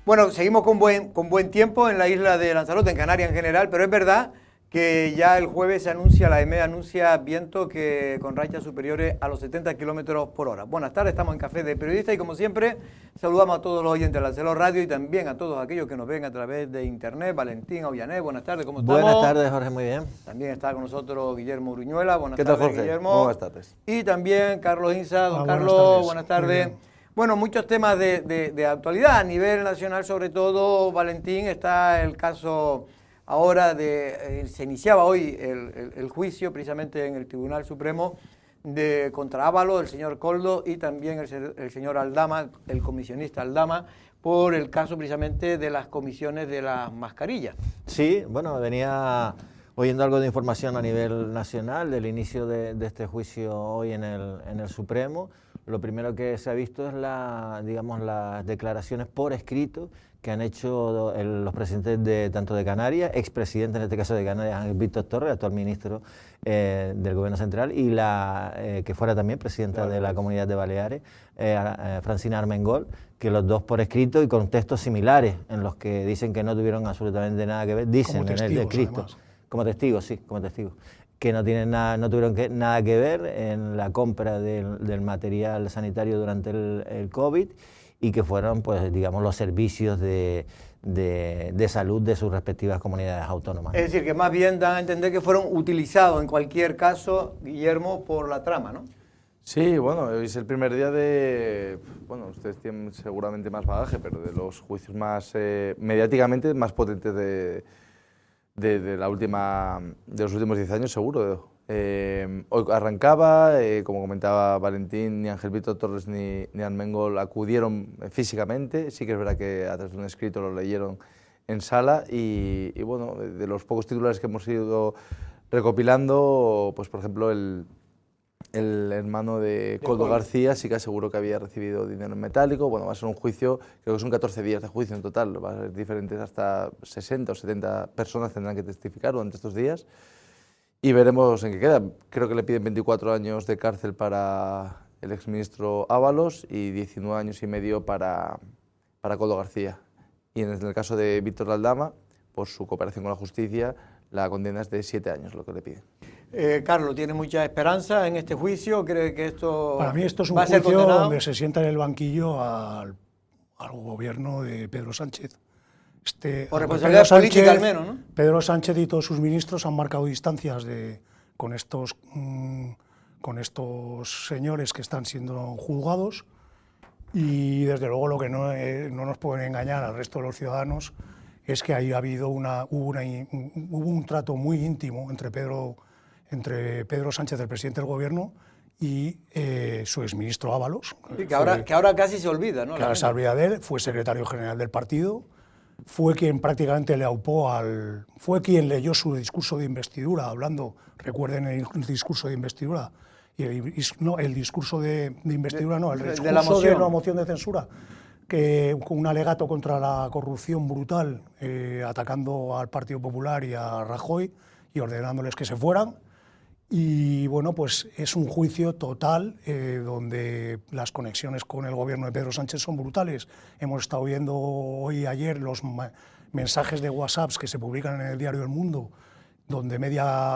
Bueno, seguimos con buen tiempo en la isla de Lanzarote, en Canarias en general, pero es verdad que ya el jueves se anuncia, la EMET anuncia viento que con rachas superiores a los 70 kilómetros por hora. Buenas tardes, estamos en Café de Periodista y como siempre saludamos a todos los oyentes de Lanzarote Radio y también a todos aquellos que nos ven a través de internet. Valentín Aullané, buenas tardes, ¿cómo estamos? Buenas tardes, Jorge, muy bien. También está con nosotros Guillermo Uruñuela, buenas tardes, tardes, Jorge? Guillermo. Buenas tardes. Y también Carlos Insa, don Buenas Carlos, tardes. buenas tardes. Bueno, muchos temas de actualidad a nivel nacional, sobre todo, Valentín, está el caso ahora se iniciaba hoy el juicio precisamente en el Tribunal Supremo contra Ábalos, el señor Koldo y también el señor Aldama, el comisionista Aldama, por el caso precisamente de las comisiones de las mascarillas. Sí, bueno, venía oyendo algo de información a nivel nacional del inicio de este juicio hoy en el Supremo. Lo primero que se ha visto es las declaraciones por escrito que han hecho los presidentes tanto de Canarias, expresidente en este caso de Canarias, Ángel Víctor Torres, actual ministro del Gobierno Central, y que fuera también presidenta de la Comunidad de Baleares, Francina Armengol, que los dos por escrito y con textos similares en los que dicen que no tuvieron absolutamente nada que ver, dicen en el escrito, como testigos, sí, como testigos, que no tuvieron nada que ver en la compra del material sanitario durante el COVID y que fueron, pues, digamos, los servicios de salud de sus respectivas comunidades autónomas. Es decir, que más bien dan a entender que fueron utilizados en cualquier caso, Guillermo, por la trama, ¿no? Sí, bueno, hoy es el primer día de... Bueno, ustedes tienen seguramente más bagaje, pero de los juicios más mediáticamente más potentes de los últimos 10 años, seguro. Hoy arrancaba, como comentaba Valentín, ni Ángel Víctor Torres ni Armengol acudieron físicamente. Sí que es verdad que a través de un escrito lo leyeron en sala y bueno, de los pocos titulares que hemos ido recopilando, pues por ejemplo el hermano de Koldo García sí que aseguró que había recibido dinero en metálico. Bueno, va a ser un juicio, creo que son 14 días de juicio en total, va a ser diferentes, hasta 60 o 70 personas tendrán que testificar durante estos días y veremos en qué queda. Creo que le piden 24 años de cárcel para el exministro Ábalos y 19 años y medio para Koldo García. Y en el caso de Víctor Aldama, por su cooperación con la justicia, la condena es de 7 años, lo que le piden. Carlos, ¿tiene mucha esperanza en este juicio? ¿Cree que esto Para mí esto es un va a ser juicio condenado? donde se sienta en el banquillo al gobierno de Pedro Sánchez. Por responsabilidad política al menos, ¿no? Pedro Sánchez y todos sus ministros han marcado distancias con estos señores que están siendo juzgados y desde luego lo que no nos pueden engañar al resto de los ciudadanos es que ahí hubo un trato muy íntimo entre Pedro Sánchez, el presidente del gobierno, y su exministro Ábalos. Sí, que ahora casi se olvida, ¿no? Que ahora se olvida de él, fue secretario general del partido, fue quien prácticamente le aupó fue quien leyó su discurso de investidura, recuerden el discurso de investidura, el discurso de investidura no, el discurso de la moción de censura, que con un alegato contra la corrupción brutal, atacando al Partido Popular y a Rajoy y ordenándoles que se fueran. Y bueno, pues es un juicio total donde las conexiones con el gobierno de Pedro Sánchez son brutales. Hemos estado viendo hoy y ayer los mensajes de WhatsApp que se publican en el diario El Mundo, donde medio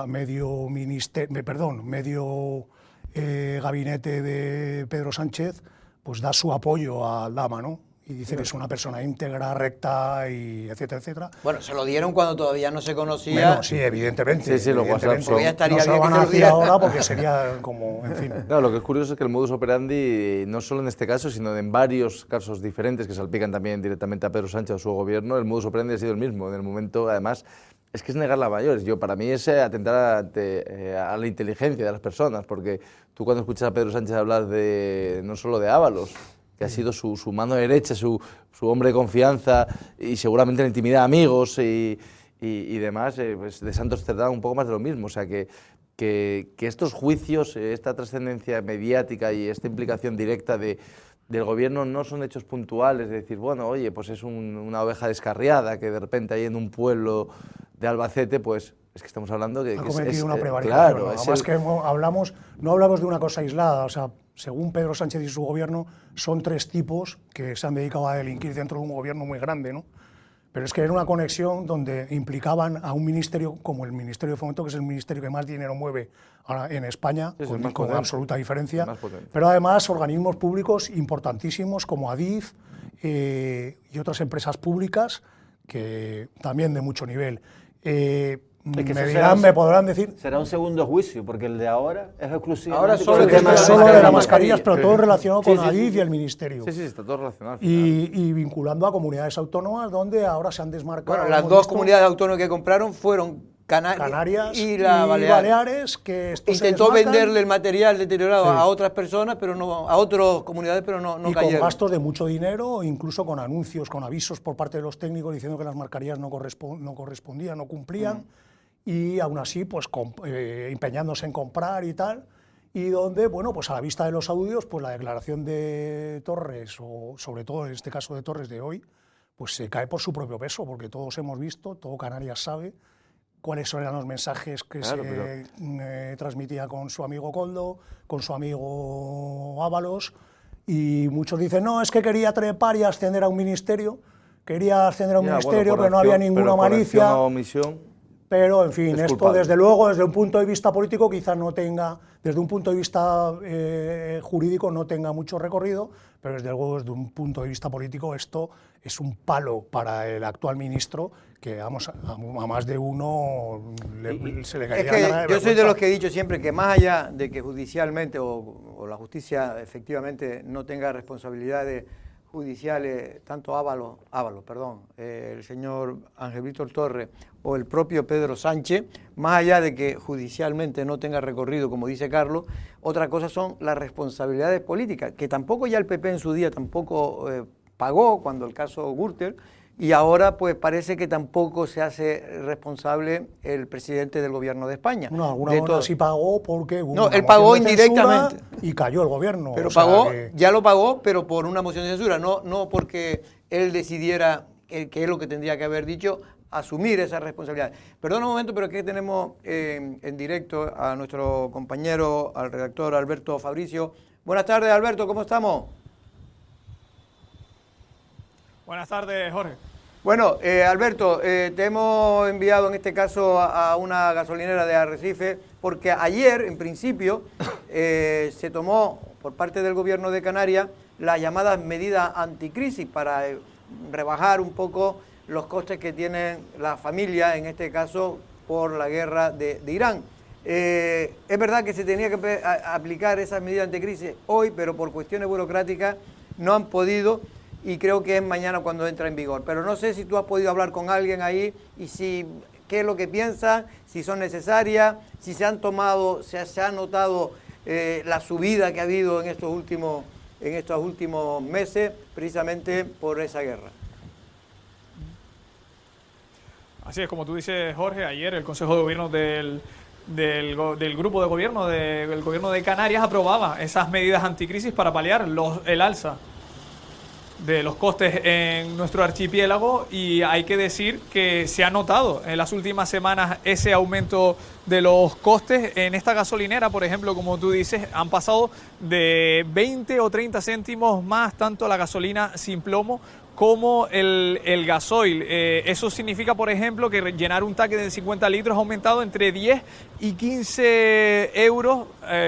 gabinete de Pedro Sánchez pues da su apoyo a Aldama, ¿no? Y dice que es una persona íntegra, recta, y etcétera, etcétera. Bueno, se lo dieron cuando todavía no se conocía. Bueno, sí, evidentemente. Sí, los WhatsApp son... Ya estaría no se lo van a decir ahora porque sería como, en fin. Claro, lo que es curioso es que el modus operandi, no solo en este caso, sino en varios casos diferentes que salpican también directamente a Pedro Sánchez o su gobierno, el modus operandi ha sido el mismo. En el momento, además, es que es negar la mayores. Para mí es atentar a la inteligencia de las personas, porque tú cuando escuchas a Pedro Sánchez hablar no solo de Ábalos, que ha sido su mano derecha, su hombre de confianza y seguramente en la intimidad amigos y demás, pues de Santos Cerdán un poco más de lo mismo. O sea, que estos juicios, esta trascendencia mediática y esta implicación directa del gobierno no son hechos puntuales, de decir, bueno, oye, pues es una oveja descarriada que de repente ahí en un pueblo de Albacete, pues es que estamos hablando de que ha cometido una prevaricación. Claro, además que no hablamos de una cosa aislada, o sea, según Pedro Sánchez y su gobierno, son 3 tipos que se han dedicado a delinquir dentro de un gobierno muy grande, ¿no? Pero es que era una conexión donde implicaban a un ministerio como el Ministerio de Fomento, que es el ministerio que más dinero mueve ahora en España, con absoluta diferencia, pero además organismos públicos importantísimos como Adif y otras empresas públicas que también de mucho nivel. Me podrán decir... Será un segundo juicio, porque el de ahora es exclusivo. Ahora solo el tema de las mascarillas, pero todo relacionado con Adif y el Ministerio. Sí, está todo relacionado. Y vinculando a comunidades autónomas donde ahora se han desmarcado. Bueno, las 2 comunidades autónomas que compraron fueron Canarias y Baleares, que intentó venderle el material deteriorado a otras personas, pero no a otras comunidades, pero no y cayeron. Con gastos de mucho dinero, incluso con anuncios, con avisos por parte de los técnicos diciendo que las mascarillas no correspondían, no cumplían, y aún así pues empeñándose en comprar y tal, y donde, bueno, pues a la vista de los audios, pues la declaración de Torres, o sobre todo en este caso de Torres de hoy, pues se cae por su propio peso, porque todos hemos visto, todo Canarias sabe cuáles eran los mensajes que se transmitía con su amigo Koldo, con su amigo Ábalos, y muchos dicen, no, es que quería trepar y ascender a un ministerio, pero no había ninguna malicia. Pero, en fin, esto desde luego, desde un punto de vista político, quizás no tenga, desde un punto de vista jurídico no tenga mucho recorrido, pero desde luego desde un punto de vista político esto es un palo para el actual ministro, que vamos, a más de uno se le caería la cara de vergüenza. Yo soy de los que he dicho siempre que más allá de que judicialmente o la justicia efectivamente no tenga responsabilidades judiciales, tanto el señor Ángel Víctor Torres o el propio Pedro Sánchez, más allá de que judicialmente no tenga recorrido, como dice Carlos, otra cosa son las responsabilidades políticas, que tampoco ya el PP en su día tampoco pagó cuando el caso Gürtel, y ahora pues parece que tampoco se hace responsable el presidente del gobierno de España. No, alguna hora sí pagó porque hubo él pagó indirectamente y cayó el gobierno. Pero ya lo pagó, pero por una moción de censura, no porque él decidiera que es lo que tendría que haber dicho, asumir esa responsabilidad. Perdón un momento, pero es que tenemos en directo a nuestro compañero, al redactor Alberto Fabricio. Buenas tardes, Alberto, ¿cómo estamos? Buenas tardes, Jorge. Bueno, Alberto, te hemos enviado en este caso a una gasolinera de Arrecife porque ayer, en principio, se tomó por parte del gobierno de Canarias las llamadas medidas anticrisis para rebajar un poco los costes que tienen las familias, en este caso por la guerra de Irán. Es verdad que se tenía que aplicar esas medidas anticrisis hoy, pero por cuestiones burocráticas no han podido, y creo que es mañana cuando entra en vigor. Pero no sé si tú has podido hablar con alguien ahí y si qué es lo que piensan, si son necesarias, si se ha notado la subida que ha habido en estos últimos meses precisamente por esa guerra. Así es, como tú dices, Jorge, ayer el Consejo de Gobierno del Grupo de Gobierno del Gobierno de Canarias aprobaba esas medidas anticrisis para paliar el alza de los costes en nuestro archipiélago, y hay que decir que se ha notado en las últimas semanas ese aumento de los costes. En esta gasolinera, por ejemplo, como tú dices, han pasado de 20 o 30 céntimos más tanto la gasolina sin plomo como el gasoil. Eso significa, por ejemplo, que llenar un tanque de 50 litros ha aumentado entre 10 y 15 euros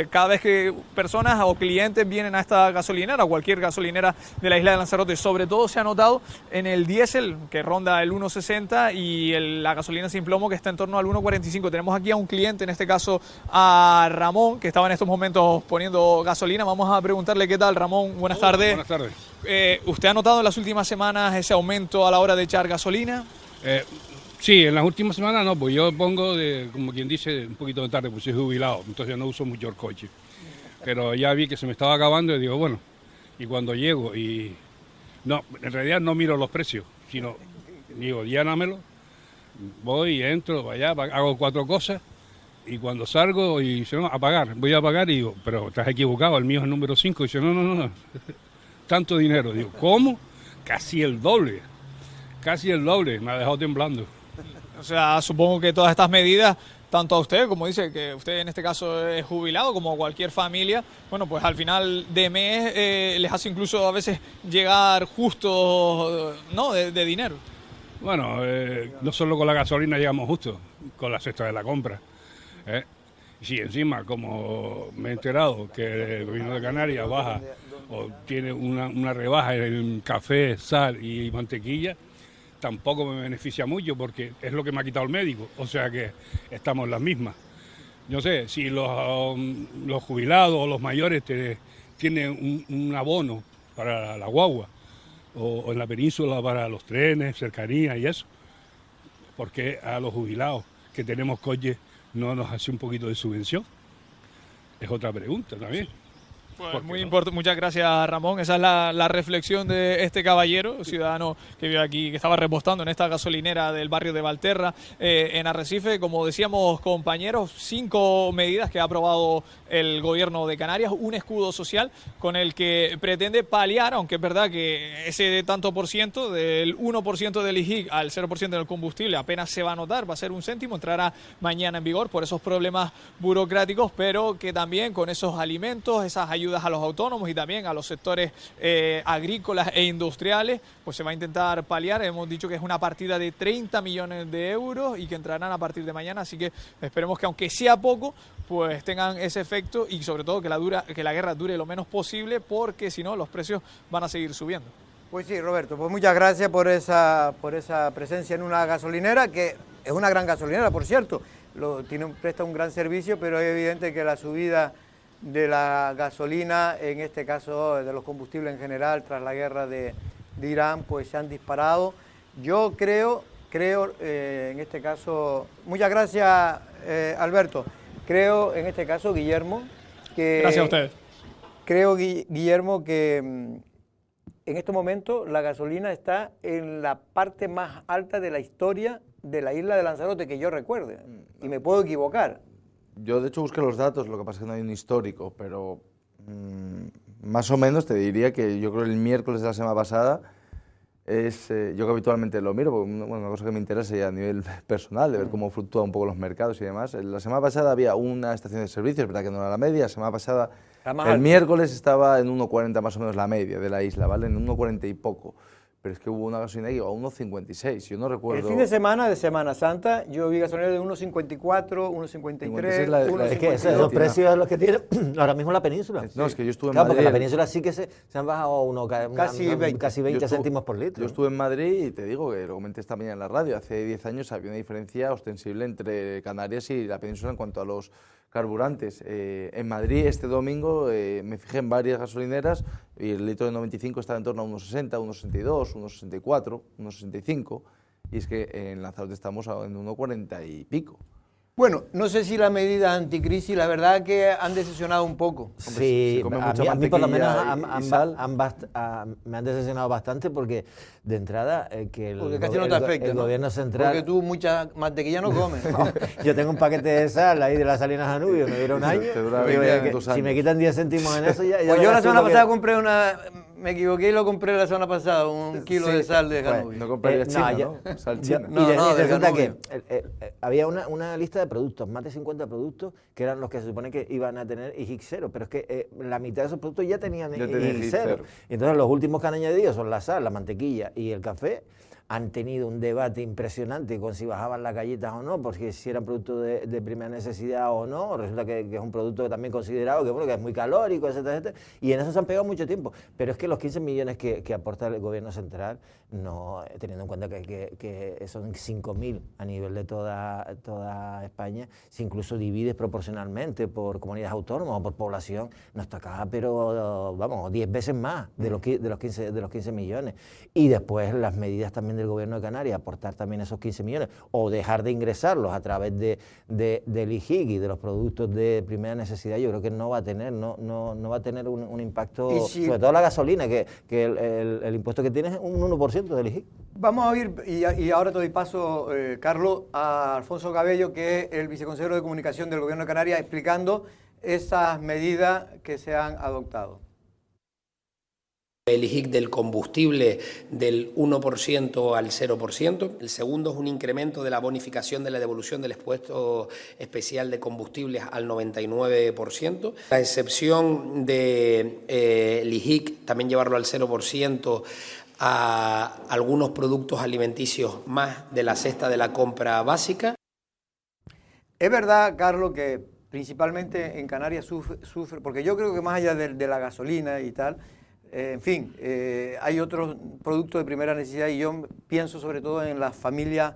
cada vez que personas o clientes vienen a esta gasolinera, o cualquier gasolinera de la isla de Lanzarote. Sobre todo se ha notado en el diésel, que ronda el 1,60, y la gasolina sin plomo, que está en torno al 1,45. Tenemos aquí a un cliente, en este caso a Ramón, que estaba en estos momentos poniendo gasolina. Vamos a preguntarle qué tal, Ramón. Buenas tardes. Buenas tardes. ¿Usted ha notado en las últimas semanas ese aumento a la hora de echar gasolina? Sí, en las últimas semanas no, pues yo pongo, como quien dice, un poquito de tarde, pues soy jubilado, entonces no uso mucho el coche. Pero ya vi que se me estaba acabando y digo, bueno, y cuando llego y... No, en realidad no miro los precios, sino digo, llénamelo, voy, entro, allá, hago 4 cosas, y cuando salgo y dice, no, voy a pagar, y digo, pero estás equivocado, el mío es el número 5, y dice, no. Tanto dinero. Digo, ¿cómo? Casi el doble, me ha dejado temblando. O sea, supongo que todas estas medidas tanto a usted, como dice que usted en este caso es jubilado, como a cualquier familia, bueno, pues al final de mes les hace incluso a veces llegar justo, ¿no?, de dinero. Bueno, no solo con la gasolina llegamos justo, con la cesta de la compra. Si encima, como me he enterado, que el gobierno de Canarias baja o tiene una rebaja en café, sal y mantequilla, tampoco me beneficia mucho porque es lo que me ha quitado el médico, o sea que estamos en las mismas. No sé, si los jubilados o los mayores tienen un abono para la guagua o en la península para los trenes, cercanías y eso, ¿por qué a los jubilados que tenemos coches no nos hace un poquito de subvención? Es otra pregunta también. Pues muy importante, muchas gracias, Ramón. Esa es la reflexión de este caballero, ciudadano que vive aquí, que estaba repostando en esta gasolinera del barrio de Valterra, en Arrecife. Como decíamos, compañeros, 5 medidas que ha aprobado el gobierno de Canarias, un escudo social con el que pretende paliar, aunque es verdad que ese tanto por ciento, del 1% del IGIC al 0% del combustible, apenas se va a notar, va a ser 1 céntimo, entrará mañana en vigor por esos problemas burocráticos, pero que también con esos alimentos, esas ayudas a los autónomos y también a los sectores agrícolas e industriales, pues se va a intentar paliar. Hemos dicho que es una partida de 30 millones de euros y que entrarán a partir de mañana, así que esperemos que aunque sea poco, pues tengan ese efecto y sobre todo que la guerra dure lo menos posible, porque si no los precios van a seguir subiendo. Pues sí, Roberto, pues muchas gracias por esa presencia en una gasolinera, que es una gran gasolinera, por cierto, presta un gran servicio, pero es evidente que la subida de la gasolina, en este caso de los combustibles en general, tras la guerra de Irán, pues se han disparado. Yo creo en este caso, muchas gracias, Alberto, creo en este caso, Guillermo, que... Gracias a ustedes. Creo, Guillermo, que en este momento la gasolina está en la parte más alta de la historia de la isla de Lanzarote que yo recuerde, y me puedo equivocar. Yo de hecho busqué los datos, lo que pasa es que no hay un histórico, pero más o menos te diría que yo creo que el miércoles de la semana pasada yo que habitualmente lo miro, porque una cosa que me interesa ya a nivel personal, de ver cómo fluctúan un poco los mercados y demás. La semana pasada había una estación de servicios, verdad que no era la media, la semana pasada, el miércoles estaba en 1,40 más o menos la media de la isla, ¿vale? En 1,40 y poco. Pero es que hubo una gasolina que iba a 1,56, yo no recuerdo... El fin de Semana Santa, yo vi gasolinera de 1,54, 1,53, Es que esos precios los que tiene ahora mismo la península. No, es que yo estuve en Madrid. Madrid... porque la península sí que se han bajado casi 20 céntimos por litro. Yo estuve en Madrid y te digo que lo comenté esta mañana en la radio, hace 10 años había una diferencia ostensible entre Canarias y la península en cuanto a los carburantes. En Madrid este domingo me fijé en varias gasolineras y el litro de 95 estaba en torno a 1,60, 1,62, 1,64, 1,65 y es que en Lanzarote estamos en 1,40 y pico. Bueno, no sé si las medidas anticrisis, la verdad que han decepcionado un poco. Sí, a mí por lo menos me han decepcionado bastante porque de entrada que el gobierno central... Porque tú mucha mantequilla no comes. No, yo tengo un paquete de sal ahí de las Salinas Danubio, me dura un año. Si me quitan 10 céntimos en eso ya... Pues yo la semana pasada compré me equivoqué y lo compré la semana pasada, un kilo de sal de Danubio. No compré China, ¿no? Sal china. Y resulta que había una lista de productos, más de 50 productos, que eran los que se supone que iban a tener IGIC 0, pero es que la mitad de esos productos ya tenían IGIC 0. Y entonces los últimos que han añadido son la sal, la mantequilla y el café. Han tenido un debate impresionante con si bajaban las galletas o no, porque si eran productos de primera necesidad o no. Resulta que es un producto también considerado que es muy calórico, etcétera, etcétera. Y en eso se han pegado mucho tiempo. Pero es que los 15 millones que aporta el gobierno central, no, teniendo en cuenta que son 5.000 a nivel de toda España, si incluso divides proporcionalmente por comunidades autónomas o por población, nos tocaba, pero vamos, 10 veces más de los 15 millones. Y después las medidas también del gobierno de Canarias, aportar también esos 15 millones o dejar de ingresarlos a través del IGIC y de los productos de primera necesidad, yo creo que no va a tener un impacto, sobre todo la gasolina, que el impuesto que tiene es un 1% del IGIC. Vamos a oír, y ahora te doy paso, Carlos, a Alfonso Cabello, que es el viceconsejero de Comunicación del Gobierno de Canarias, explicando esas medidas que se han adoptado. El IGIC del combustible del 1% al 0%. El segundo es un incremento de la bonificación de la devolución del impuesto especial de combustibles al 99%. La excepción del IGIC, también llevarlo al 0%, a algunos productos alimenticios más de la cesta de la compra básica. Es verdad, Carlos, que principalmente en Canarias sufre, porque yo creo que más allá de la gasolina y tal, en fin, hay otros productos de primera necesidad y yo pienso sobre todo en las familias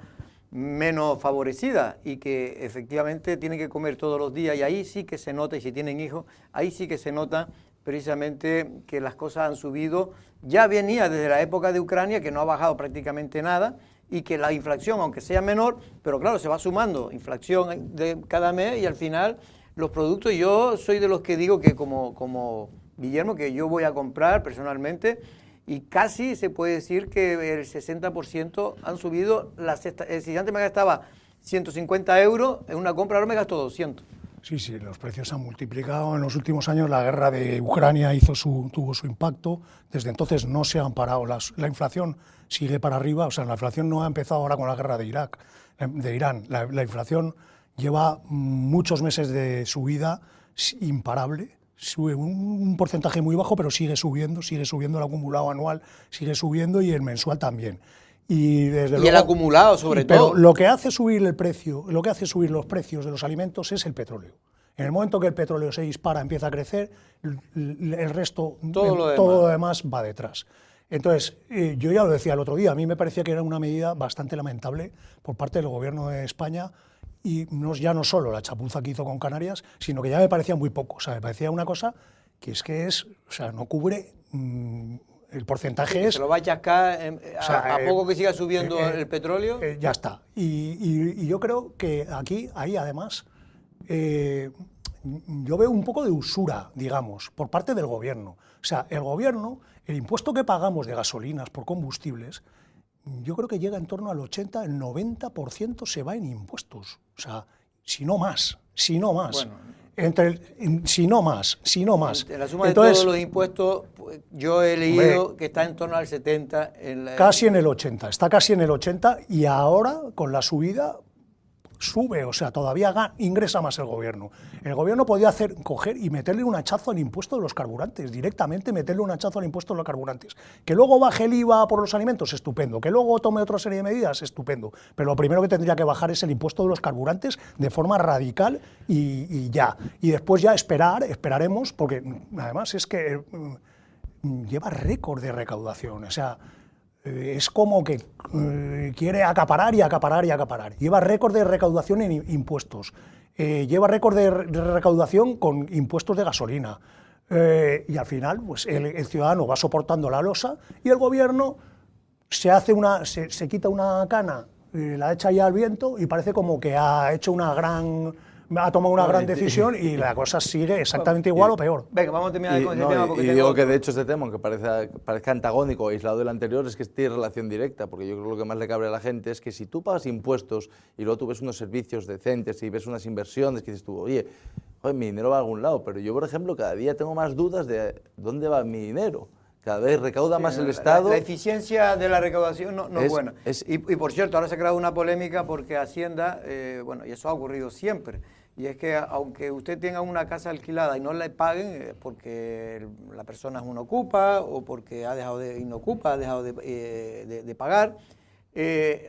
menos favorecidas y que efectivamente tienen que comer todos los días y ahí sí que se nota, y si tienen hijos, ahí sí que se nota precisamente que las cosas han subido. Ya venía desde la época de Ucrania, que no ha bajado prácticamente nada, y que la inflación, aunque sea menor, pero claro, se va sumando inflación de cada mes y al final los productos, yo soy de los que digo que como Guillermo, que yo voy a comprar personalmente y casi se puede decir que el 60% han subido la cesta. Si antes me gastaba 150 euros en una compra, ahora me gasto 200. Sí, sí, los precios se han multiplicado. En los últimos años la guerra de Ucrania tuvo su impacto. Desde entonces no se han parado. La inflación sigue para arriba. O sea, la inflación no ha empezado ahora con la guerra de Irán. La inflación lleva muchos meses de subida imparable. Sube un porcentaje muy bajo, pero sigue subiendo el acumulado anual, sigue subiendo y el mensual también. Y luego, el acumulado sobre todo. Pero lo que hace subir el precio, lo que hace subir los precios de los alimentos es el petróleo. En el momento que el petróleo se dispara, empieza a crecer, el resto, todo lo demás va detrás. Entonces, yo ya lo decía el otro día, a mí me parecía que era una medida bastante lamentable por parte del Gobierno de España, y ya no solo la chapuza que hizo con Canarias, sino que ya me parecía muy poco. O sea, me parecía una cosa que o sea, no cubre, el porcentaje sí, es... Se lo va a chascar a poco que siga subiendo el petróleo. Ya está. Y yo creo que ahí además, yo veo un poco de usura, digamos, por parte del Gobierno. O sea, el Gobierno, el impuesto que pagamos de gasolinas por combustibles, yo creo que llega en torno al 80, el 90% se va en impuestos. O sea, si no más. Bueno, si no más. En la suma de todos los impuestos, yo he leído que está en torno al 70. Casi en el 80, está casi en el 80 y ahora con la subida sube, o sea, todavía ingresa más el Gobierno. El Gobierno podía coger y meterle un hachazo al impuesto de los carburantes, directamente meterle un hachazo al impuesto de los carburantes. Que luego baje el IVA por los alimentos, estupendo. Que luego tome otra serie de medidas, estupendo. Pero lo primero que tendría que bajar es el impuesto de los carburantes de forma radical y ya. Y después ya esperaremos, porque además es que lleva récord de recaudación, o sea... Es como que quiere acaparar y acaparar y acaparar. Lleva récord de recaudación en impuestos. Lleva récord de recaudación con impuestos de gasolina. Y al final, pues el ciudadano va soportando la losa y el Gobierno se quita una cana, la echa ya al viento y parece como que ha tomado una gran decisión y la cosa sigue exactamente igual o peor. Venga, vamos a terminar con ese tema. Y digo que de hecho este tema, aunque parezca antagónico, aislado del anterior, es que tiene relación directa, porque yo creo que lo que más le cabe a la gente es que si tú pagas impuestos y luego tú ves unos servicios decentes y ves unas inversiones que dices tú, oye, mi dinero va a algún lado, pero yo, por ejemplo, cada día tengo más dudas de dónde va mi dinero. Cada vez recauda más el Estado. La eficiencia de la recaudación no es buena. Y por cierto, ahora se ha creado una polémica porque Hacienda, bueno, y eso ha ocurrido siempre, y es que aunque usted tenga una casa alquilada y no le paguen porque la persona es un ocupa o porque ha dejado de pagar,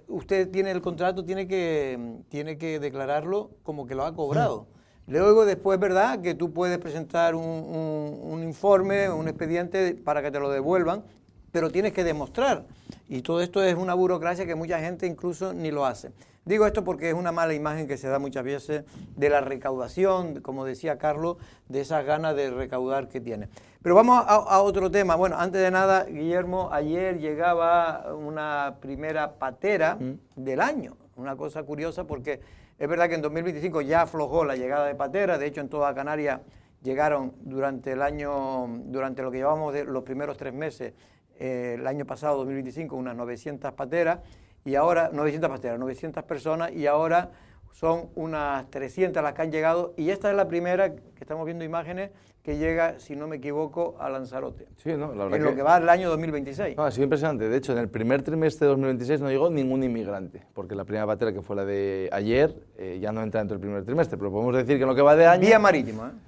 usted tiene el contrato, tiene que declararlo como que lo ha cobrado. Luego, después, ¿verdad?, que tú puedes presentar un informe, un expediente para que te lo devuelvan, pero tienes que demostrar. Y todo esto es una burocracia que mucha gente incluso ni lo hace. Digo esto porque es una mala imagen que se da muchas veces de la recaudación, como decía Carlos, de esas ganas de recaudar que tiene. Pero vamos a otro tema. Bueno, antes de nada, Guillermo, ayer llegaba una primera patera del año. Una cosa curiosa porque es verdad que en 2025 ya aflojó la llegada de pateras. De hecho, en toda Canarias llegaron durante lo que llevamos de los primeros 3 meses, el año pasado, 2025, unas 900 pateras, y ahora, 900 personas, y ahora son unas 300 las que han llegado, y esta es la primera, que estamos viendo imágenes, que llega, si no me equivoco, a Lanzarote. Sí, ¿no? La verdad En lo que va al año 2026. Ha sido impresionante. De hecho, en el primer trimestre de 2026 no llegó ningún inmigrante, porque la primera patera, que fue la de ayer, ya no entra dentro del primer trimestre, pero podemos decir que en lo que va de año... Vía marítima, ¿eh?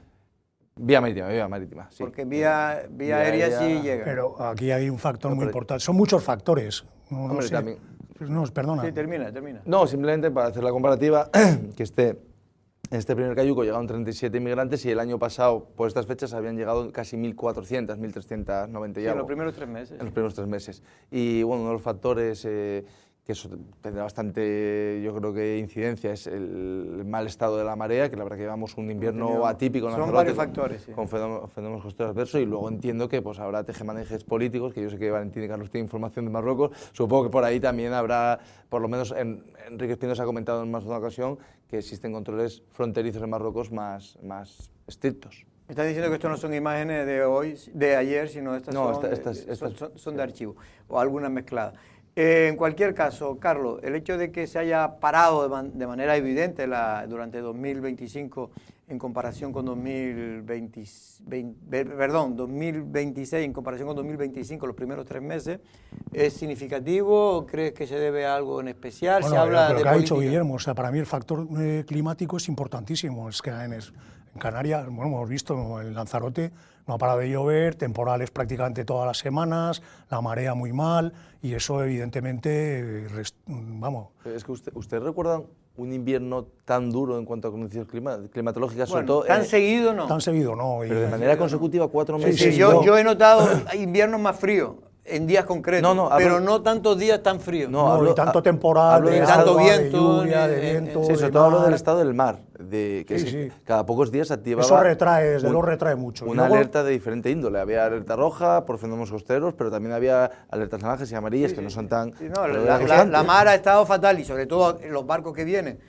Vía marítima, sí. Porque vía aérea sí llega. Pero aquí hay un factor muy importante. Son muchos factores. No, Hombre, no sé. también. No, perdona. Sí, termina. No, simplemente para hacer la comparativa, que este primer cayuco llegaron 37 inmigrantes y el año pasado, por estas fechas, habían llegado casi 1.400, 1.390 y Sí, algo. en los primeros 3 meses. En los primeros 3 meses. Y bueno, uno de los factores que eso tendrá bastante, yo creo que incidencia, es el mal estado de la marea, que la verdad que llevamos un invierno atípico en Son Lanzarote, varios factores, sí. con fenómenos costeros adversos, y luego entiendo que pues habrá tejemanejes políticos, que yo sé que Valentín y Carlos tienen información de Marruecos, supongo que por ahí también habrá, por lo menos Enrique Espinosa ha comentado en más de una ocasión, que existen controles fronterizos en Marruecos más estrictos. Me estás diciendo que esto no son imágenes de hoy, de ayer, sino estas No, son de archivo, o algunas mezcladas. En cualquier caso, Carlos, el hecho de que se haya parado de manera evidente durante 2025 en comparación con 2026 en comparación con 2025, los primeros 3 meses, ¿es significativo o crees que se debe a algo en especial? Bueno, se habla lo de que ha dicho política. Guillermo, o sea, para mí el factor climático es importantísimo. Es que en Canarias, bueno, hemos visto en Lanzarote, no ha parado de llover, temporales prácticamente todas las semanas, la marea muy mal, y eso evidentemente, vamos... Es que ¿usted recuerda un invierno tan duro en cuanto a condiciones climatológicas? Bueno, sobre todo, tan seguido no. Tan seguido no. pero de manera consecutiva 4 meses. Sí, yo he notado inviernos más fríos en días concretos, pero no tantos días tan fríos. No, y tanto temporal, hablo de del tanto agua, viento, de lluvia, de viento. Sí, sobre de todo hablo mar. del estado del mar, que cada pocos días se activaba. Eso retrae, desde luego retrae mucho. Y Una luego, alerta de diferente índole. Había alerta roja por fenómenos costeros, pero también había alertas naranjas y amarillas que no son tan. Sí, no, la mar ha estado fatal, y sobre todo los barcos que vienen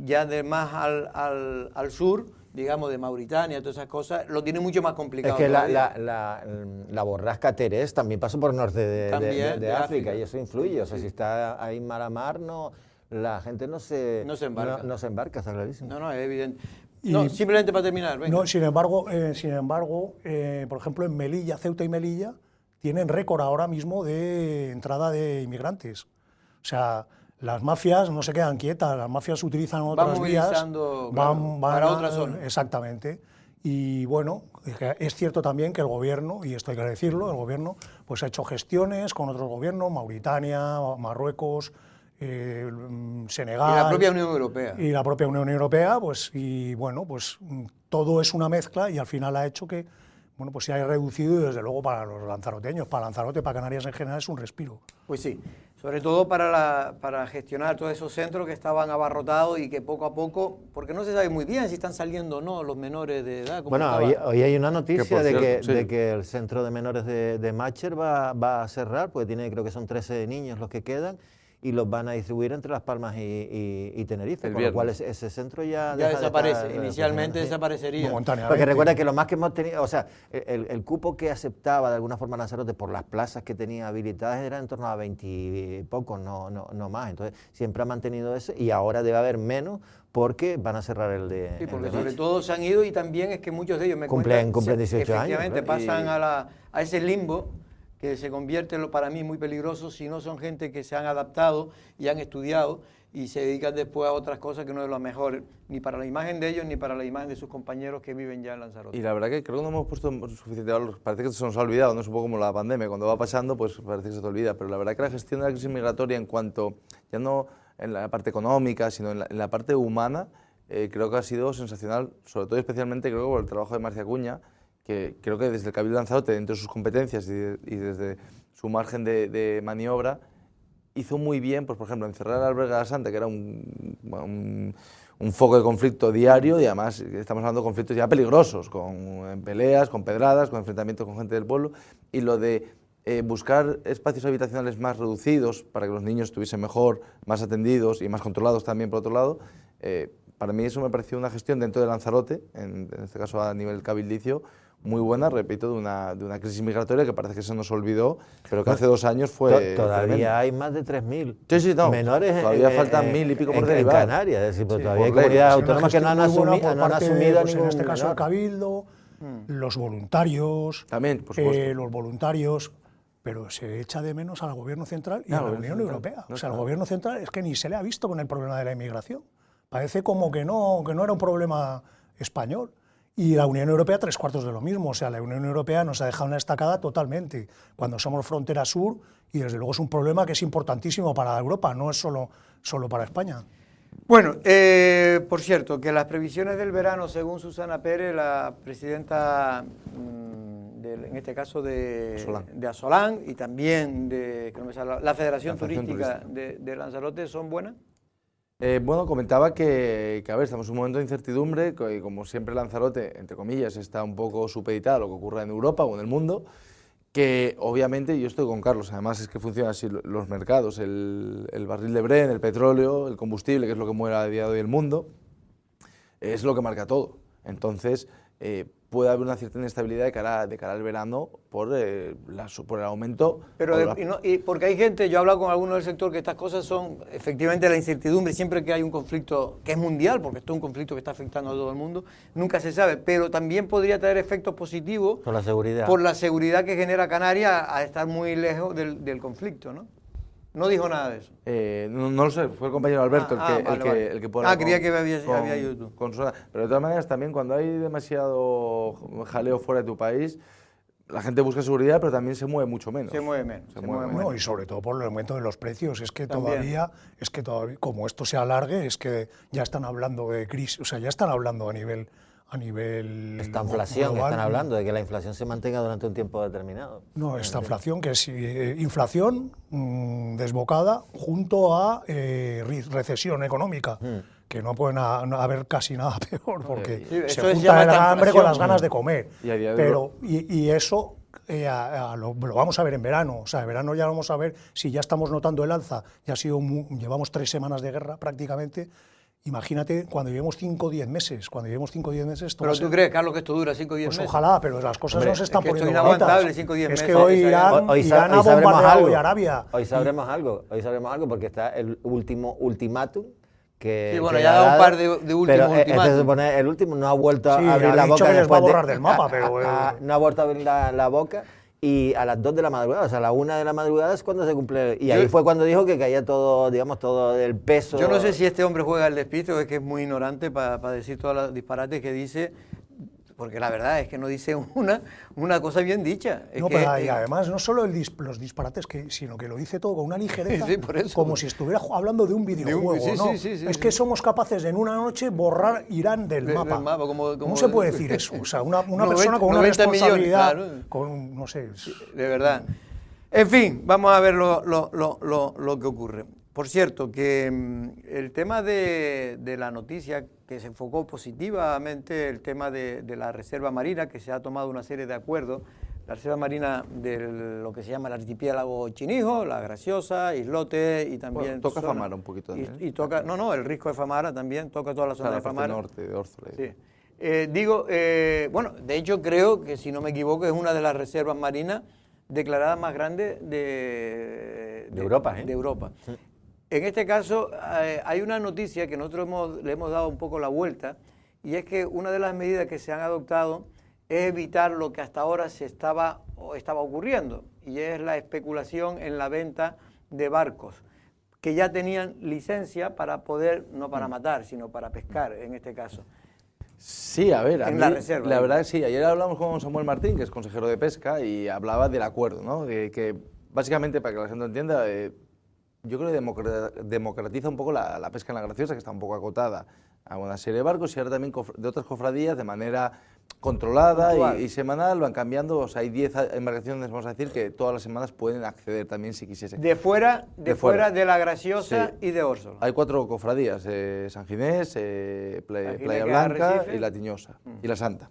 ya de más al sur, digamos de Mauritania, todas esas cosas, lo tiene mucho más complicado. Es que todavía. la borrasca Terés también pasó por el norte de África. África, y eso influye. O sea, si está ahí mar a mar, la gente no se embarca. No se embarca, está clarísimo. No, es evidente. Y- No, simplemente para terminar, venga. No, sin embargo, por ejemplo, en Melilla, Ceuta y Melilla, tienen récord ahora mismo de entrada de inmigrantes. O sea, las mafias no se quedan quietas, las mafias utilizan otras vías. movilizando, claro, para otra zona. Exactamente. Y bueno, es cierto también que el gobierno, y esto hay que decirlo, el gobierno pues ha hecho gestiones con otros gobiernos, Mauritania, Marruecos, Senegal. Y la propia Unión Europea. Y la propia Unión Europea, pues, y bueno, pues todo es una mezcla, y al final ha hecho que, bueno, pues se haya reducido, y desde luego para los lanzaroteños, para Lanzarote, para Canarias en general, es un respiro. Pues sí, sobre todo para gestionar todos esos centros que estaban abarrotados y que poco a poco, porque no se sabe muy bien si están saliendo o no los menores de edad. como Bueno, estaba. hoy hay una noticia por cierto, sí. de que el centro de menores de Mácher va a cerrar, porque creo que son 13 niños los que quedan, y los van a distribuir entre Las Palmas y Tenerife, El con lo cual viernes. ese centro ya Ya deja de desaparece, estar, inicialmente sí. desaparecería. Momentáneamente. Porque recuerda que lo más que hemos tenido, o sea, el cupo que aceptaba de alguna forma Lanzarote por las plazas que tenía habilitadas era en torno a 20 y pocos, no más. Entonces siempre ha mantenido ese, y ahora debe haber menos porque van a cerrar el de. Sí, porque el de sobre Mácher. todo se han ido, y también es que muchos de ellos me Cumplen cuentan, 18 años, efectivamente, claro. pasan a ese limbo que se convierte para mí muy peligroso si no son gente que se han adaptado y han estudiado y se dedican después a otras cosas que no es lo mejor ni para la imagen de ellos ni para la imagen de sus compañeros que viven ya en Lanzarote. Y la verdad que creo que no hemos puesto suficiente valor. Parece que se nos ha olvidado, no es un poco como la pandemia. Cuando va pasando, pues parece que se te olvida. Pero la verdad que la gestión de la crisis migratoria, en cuanto, ya no en la parte económica, sino en la parte humana, creo que ha sido sensacional. Sobre todo y especialmente creo que por el trabajo de Marcia Acuña, que creo que desde el Cabildo de Lanzarote, dentro de sus competencias y desde su margen de maniobra, hizo muy bien, pues por ejemplo, encerrar al Albergue de la Santa, que era un foco de conflicto diario, y además estamos hablando de conflictos ya peligrosos, con peleas, con pedradas, con enfrentamientos con gente del pueblo, y lo de buscar espacios habitacionales más reducidos para que los niños estuviesen mejor, más atendidos y más controlados también, por otro lado. Para mí eso me pareció una gestión dentro de Lanzarote, en este caso a nivel cabildicio, muy buena, repito, de una crisis migratoria que parece que se nos olvidó, pero que hace 2 años fue Todavía tremenda. hay más de 3.000 Sí, no, menores. todavía faltan 1.000 y pico por en derivar. Canarias, es decir, pues todavía hay por ley. comunidades Es una autónomas que no han gestión muy buena asumido por no han parte, asumido a pues, en ningún este caso el menor. Cabildo, los voluntarios, También, por supuesto. los voluntarios, pero se echa de menos al Gobierno Central y a la Unión Europea. O sea, el Gobierno Central es que ni se le ha visto con el problema de la inmigración. Parece como que no era un problema español. Y la Unión Europea, 3/4 de lo mismo. O sea, la Unión Europea nos ha dejado una estacada totalmente. Cuando somos frontera sur, y desde luego es un problema que es importantísimo para Europa, no es solo para España. Bueno, por cierto, que las previsiones del verano, según Susana Pérez, la presidenta, en este caso de Asolán y también de la Federación Turística de Lanzarote, ¿son buenas? Bueno, comentaba que, a ver, estamos en un momento de incertidumbre, que como siempre Lanzarote, entre comillas, está un poco supeditada a lo que ocurra en Europa o en el mundo, que obviamente, yo estoy con Carlos, además es que funcionan así los mercados, el barril de Brent, el petróleo, el combustible, que es lo que mueve a día de hoy el mundo, es lo que marca todo. Entonces, puede haber una cierta inestabilidad de cara al verano por el aumento. Pero porque hay gente, yo he hablado con algunos del sector, que estas cosas son efectivamente la incertidumbre, siempre que hay un conflicto que es mundial, porque esto es un conflicto que está afectando a todo el mundo, nunca se sabe, pero también podría traer efectos positivos Por la seguridad que genera Canarias a estar muy lejos del conflicto, ¿no? No dijo nada de eso. No lo sé, fue el compañero Alberto el que puede hablar. Creía que había ido tú. Pero de todas maneras, también cuando hay demasiado jaleo fuera de tu país, la gente busca seguridad, pero también se mueve mucho menos. Se mueve menos. No, y sobre todo por el aumento de los precios. Es que todavía, como esto se alargue, es que ya están hablando de crisis, o sea, ya están hablando a nivel esta inflación, global. están hablando de que la inflación se mantenga durante un tiempo determinado. No, esta inflación, que es inflación desbocada junto a recesión económica, que no pueden haber casi nada peor, porque se junta el hambre con las ganas de comer. Y eso lo vamos a ver en verano. O sea, en verano ya vamos a ver si ya estamos notando el alza. Llevamos 3 semanas de guerra prácticamente. Imagínate cuando llevemos 5 o 10 meses. ¿Pero tú crees, Carlos, que esto dura 5 o 10 meses? Pues ojalá, pero las cosas no se están poniendo bonitas. Es inaguantable 5 o 10 meses. Es que hoy Irán ha bombardeado hoy Arabia. Hoy sabremos algo porque está el último ultimátum. Sí, bueno, ya ha dado un par de últimos ultimátum. Se supone el último no ha vuelto a abrir la boca. Sí, ha dicho que les va a borrar del mapa, pero... no ha vuelto a abrir la boca. Y a las 2 de la madrugada, o sea, a la 1 de la madrugada es cuando se cumple. Y ahí fue cuando dijo que caía todo, digamos, todo el peso. Yo no sé si este hombre juega el despiste o es que es muy ignorante para decir todos los disparates que dice, porque la verdad es que no dice una cosa bien dicha. Y además no solo los disparates, sino que lo dice todo con una ligereza, como si estuviera hablando de un videojuego. Es que somos capaces de en una noche borrar Irán del mapa. ¿Cómo se puede decir eso? O sea, una persona con una responsabilidad, no sé. De verdad. En fin, vamos a ver lo que ocurre. Por cierto, que el tema de la noticia que se enfocó positivamente, el tema de la Reserva Marina, que se ha tomado una serie de acuerdos, la Reserva Marina de lo que se llama el archipiélago Chinijo, La Graciosa, Islote y también... Toca Famara un poquito también. Y toca, el Risco de Famara también, toca toda la zona de Famara. Norte, de Órzola. Sí. Bueno, de hecho creo que, si no me equivoco, es una de las reservas marinas declaradas más grandes de Europa. De Europa. Sí. En este caso, hay una noticia que nosotros le hemos dado un poco la vuelta, y es que una de las medidas que se han adoptado es evitar lo que hasta ahora estaba ocurriendo, y es la especulación en la venta de barcos que ya tenían licencia para poder, no para matar, sino para pescar, en este caso. Sí, a ver, la reserva. La verdad, sí, ayer hablamos con Samuel Martín, que es consejero de Pesca, y hablaba del acuerdo, ¿no? Que básicamente, para que la gente entienda, yo creo que democratiza un poco la pesca en La Graciosa, que está un poco acotada a una serie de barcos, y ahora también de otras cofradías de manera controlada y semanal van cambiando. O sea, hay 10 embarcaciones, vamos a decir, que todas las semanas pueden acceder también si quisiesen. De fuera de La Graciosa, sí, y de Órzola. Hay 4 cofradías, San Ginés, Playa Blanca y La Tiñosa y La Santa.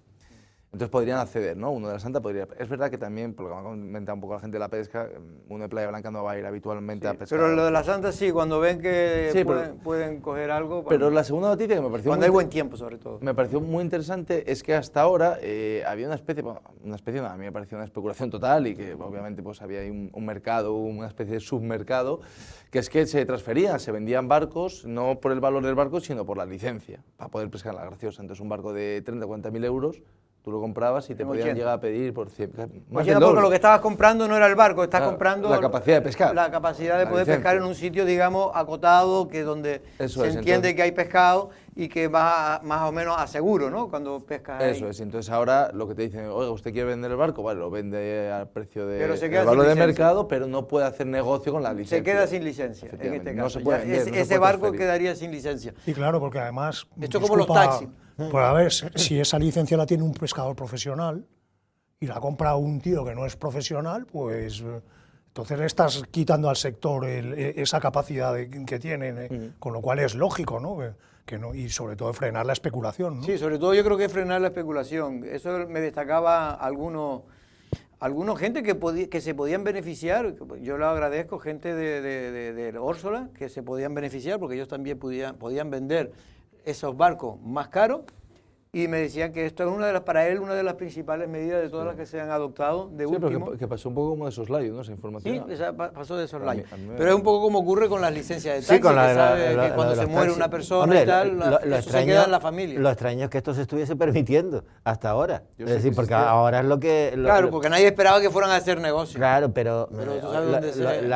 Entonces podrían acceder, ¿no? Uno de La Santa podría... Es verdad que también, por lo que me ha comentado un poco la gente de la pesca, uno de Playa Blanca no va a ir habitualmente a pescar. Pero lo de La Santa sí, cuando ven que pueden coger algo... Pero la segunda noticia que me pareció... Cuando hay buen tiempo, sobre todo. Me pareció muy interesante es que hasta ahora había a mí me pareció una especulación total, y que obviamente pues había ahí un mercado, una especie de submercado, que es que se vendían barcos, no por el valor del barco, sino por la licencia, para poder pescar en La Graciosa. Entonces un barco de 30 o 40.000 euros... tú lo comprabas y te podían 80. llegar a pedir por 100, más 80 del porque doble. lo que estabas comprando no era el barco, estás Claro, comprando la capacidad de pescar. La capacidad de La poder licencia. pescar en un sitio, digamos, acotado, que donde Eso se es, entiende entonces- que hay pescado y que va más o menos a seguro, ¿no? Cuando pescas ahí. Eso es, entonces ahora lo que te dicen, oiga, ¿usted quiere vender el barco? Vale, lo vende al precio Pero se del queda sin valor de licencia. mercado, pero no puede hacer negocio con la licencia. Se queda sin licencia, en Efectivamente, este no caso. se puede Ya vender, no se ese puede barco transferir. quedaría sin licencia. Y claro, porque además... Esto como los taxis. Pues a ver, si esa licencia la tiene un pescador profesional y la compra un tío que no es profesional, pues entonces le estás quitando al sector esa capacidad que tienen, con lo cual es lógico, ¿no? Que no, y sobre todo frenar la especulación, ¿no? Sí, sobre todo yo creo que es frenar la especulación. Eso me destacaba algunos gente que se podían beneficiar. Yo lo agradezco, gente de Órsola, que se podían beneficiar porque ellos también podían vender esos barcos más caros. Y me decían que esto es para él una de las principales medidas de todas las que se han adoptado de Sí, último. pero que pasó un poco como de soslayo, ¿no? Esa información. Sí, pasó de soslayo. A mí Pero es un poco como ocurre con las licencias de taxi, Sí, con que sabe que cuando de se los muere taxis. una persona Hombre, y tal, lo eso extraño, se queda en la familia. Lo extraño es que esto se estuviese permitiendo hasta ahora. Yo Es sé decir, que porque existía. ahora es lo que... Claro, porque nadie esperaba que fueran a hacer negocio. Claro, pero tú sabes dónde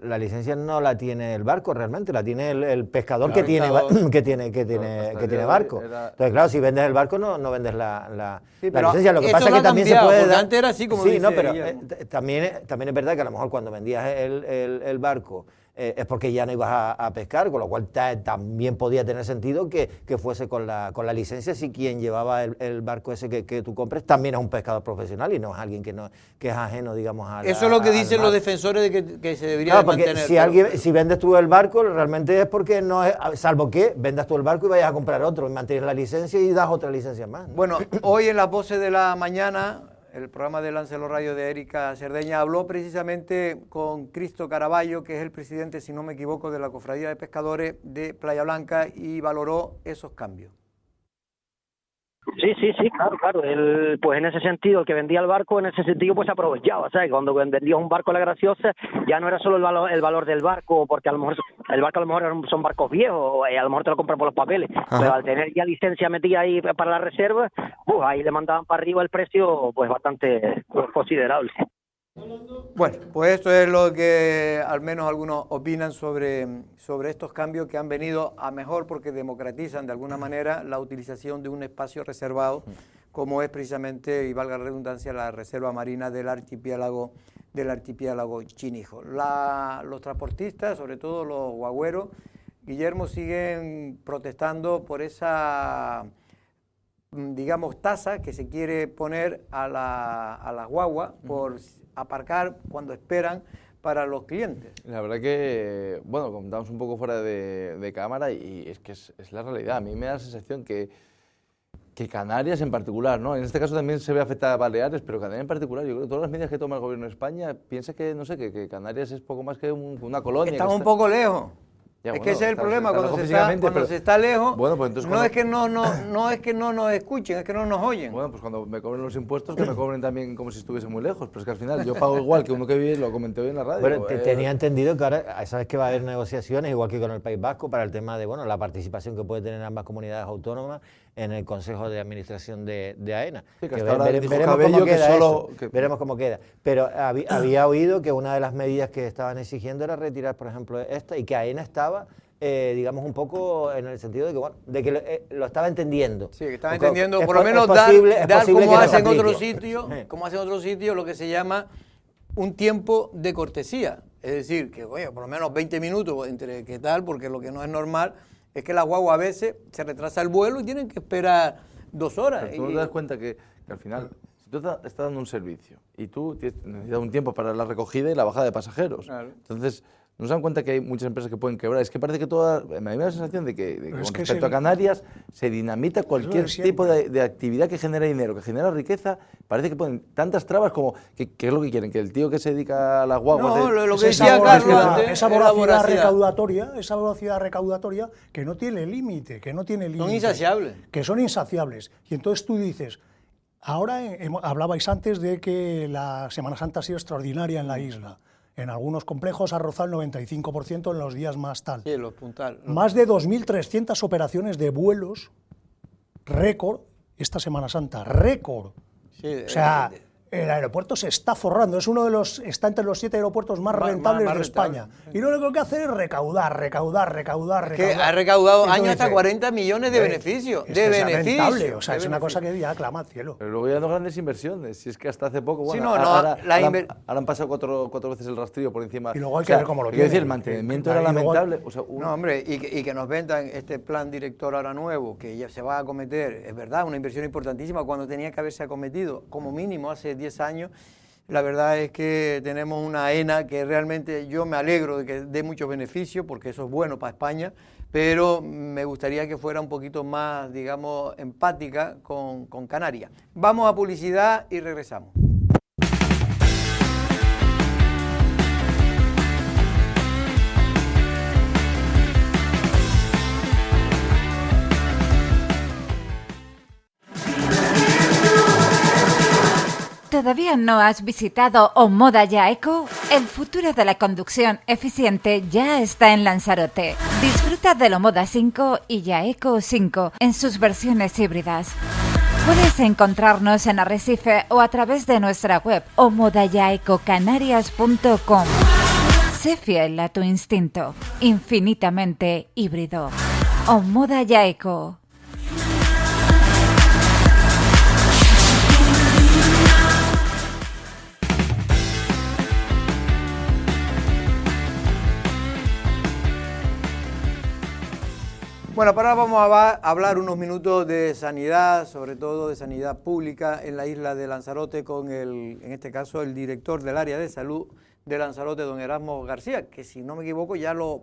la licencia no la tiene el barco realmente, la tiene el pescador Claro, que tiene pescador. que tiene hasta el día de hoy barco. era- Entonces, claro, si vendes el barco no vendes la Sí, pero licencia. Lo que esto pasa es no que ha también cambiado, se puede porque dar... antes era así, como sí, dice no, pero Guillermo. también es verdad que a lo mejor cuando vendías el barco es porque ya no ibas a pescar, con lo cual también podía tener sentido que fuese con la licencia si quien llevaba el barco ese que tú compres también es un pescador profesional y no es alguien que es ajeno, digamos, a Eso es lo que al dicen mar. los defensores de que se debería Claro, de porque mantener. si vendes tú el barco, realmente es porque no es, salvo que vendas tú el barco y vayas a comprar otro, y mantienes la licencia y das otra licencia más, ¿no? Bueno, hoy en las voces de la mañana, el programa de Láncelo Radio de Erika Cerdeña habló precisamente con Cristo Caraballo, que es el presidente, si no me equivoco, de la Cofradía de Pescadores de Playa Blanca, y valoró esos cambios. Sí, claro. Él, pues en ese sentido, el que vendía el barco, en ese sentido, pues aprovechaba, ¿sabes? Cuando vendías un barco a la Graciosa, ya no era solo el valor del barco, porque a lo mejor el barco a lo mejor son barcos viejos, a lo mejor te lo compran por los papeles, pero al tener ya licencia metida ahí para la reserva, pues ahí le mandaban para arriba el precio, pues bastante considerable. Bueno, pues esto es lo que al menos algunos opinan sobre estos cambios que han venido a mejor porque democratizan de alguna manera la utilización de un espacio reservado como es precisamente, y valga la redundancia, la reserva marina del archipiélago Chinijo. Los transportistas, sobre todo los guagüeros, Guillermo, siguen protestando por esa, digamos, tasa que se quiere poner a las guaguas por aparcar cuando esperan para los clientes. La verdad que, bueno, comentamos un poco fuera de cámara y es que es la realidad. A mí me da la sensación que Canarias en particular, ¿no? En este caso también se ve afectada a Baleares, pero Canarias en particular, yo creo que todas las medidas que toma el gobierno de España piensa que, no sé, que Canarias es poco más que una colonia. Estamos que un está- poco lejos. Ya, Es bueno, que ese es el está problema, lejos cuando físicamente, pero- se está lejos, Bueno, pues entonces no cuando- es que no es que no nos escuchen, es que no nos oyen. Bueno, pues cuando me cobren los impuestos, que me cobren también como si estuviese muy lejos, pero es que al final yo pago igual que uno que vive, lo comenté hoy en la radio. Bueno, tenía entendido que ahora, sabes que va a haber negociaciones, igual que con el País Vasco, para el tema de la participación que puede tener ambas comunidades autónomas en el Consejo de Administración de AENA. Sí, que hasta ahora dijo veremos Cabello cómo que queda solo- eso, que- veremos cómo queda. Pero había oído que una de las medidas que estaban exigiendo era retirar, por ejemplo, esta, y que AENA estaba, digamos, un poco en el sentido de que lo estaba entendiendo. Sí, que están Porque entendiendo, es por lo po- es menos posible- dar es posible como que no se hacen otros aplique. sitios, como hacen otros sitios, lo que se llama un tiempo de cortesía. Es decir, que oye, por lo menos 20 minutos entre qué tal, porque lo que no es normal es que la guagua a veces se retrasa el vuelo y tienen que esperar 2 horas. Pero tú no te das cuenta que al final, si tú estás dando un servicio y tú necesitas un tiempo para la recogida y la bajada de pasajeros, Claro. entonces no se dan cuenta que hay muchas empresas que pueden quebrar. Es que parece que me da la sensación de que Pero con es que respecto a Canarias se dinamita cualquier siempre. tipo de actividad que genera dinero, que genera riqueza. Parece que ponen tantas trabas como ¿qué es lo que quieren? Que el tío que se dedica a las guaguas... No, lo Es que esa decía Carlos voracidad, antes, esa es la voracidad voracidad. esa velocidad recaudatoria que no tiene límite, Son insaciables. que son insaciables. Y entonces tú dices, ahora hablabais antes de que la Semana Santa ha sido extraordinaria en la isla. En algunos complejos ha rozado el 95% en los días más tal. Sí, los puntales. Más de 2.300 operaciones de vuelos récord esta Semana Santa, récord. Sí, O sea, el aeropuerto se está forrando, es uno de los, está entre los 7 aeropuertos más rentables más de rentable. España. Y lo único que hace es recaudar. Que ha recaudado Entonces, años hasta 40 millones de beneficios. es De que sea beneficios. rentable, o sea, de es una cosa beneficios. que ya clama al cielo. Pero luego ya no grandes inversiones, si es que hasta hace poco, bueno, Sí, no, ahora, la ahora inver- han pasado cuatro veces el rastrillo por encima. Y luego hay que ver cómo lo quiero decir, tienen. el mantenimiento Y era luego- lamentable. O sea, No, hombre, y que nos vendan este plan director ahora nuevo, que ya se va a acometer, es verdad, una inversión importantísima cuando tenía que haberse acometido, como mínimo hace 10 años. La verdad es que tenemos una ENA que realmente yo me alegro de que dé muchos beneficios, porque eso es bueno para España, pero me gustaría que fuera un poquito más, digamos, empática con Canarias. Vamos a publicidad y regresamos. ¿Todavía no has visitado Omoda Yaeco? El futuro de la conducción eficiente ya está en Lanzarote. Disfruta del Omoda 5 y Yaeco 5 en sus versiones híbridas. Puedes encontrarnos en Arrecife o a través de nuestra web omodayaecocanarias.com. Sé fiel a tu instinto, infinitamente híbrido. Omoda Yaeco. Bueno, para ahora vamos a hablar unos minutos de sanidad, sobre todo de sanidad pública en la isla de Lanzarote con en este caso, el director del área de salud de Lanzarote, don Erasmo García, que si no me equivoco ya lo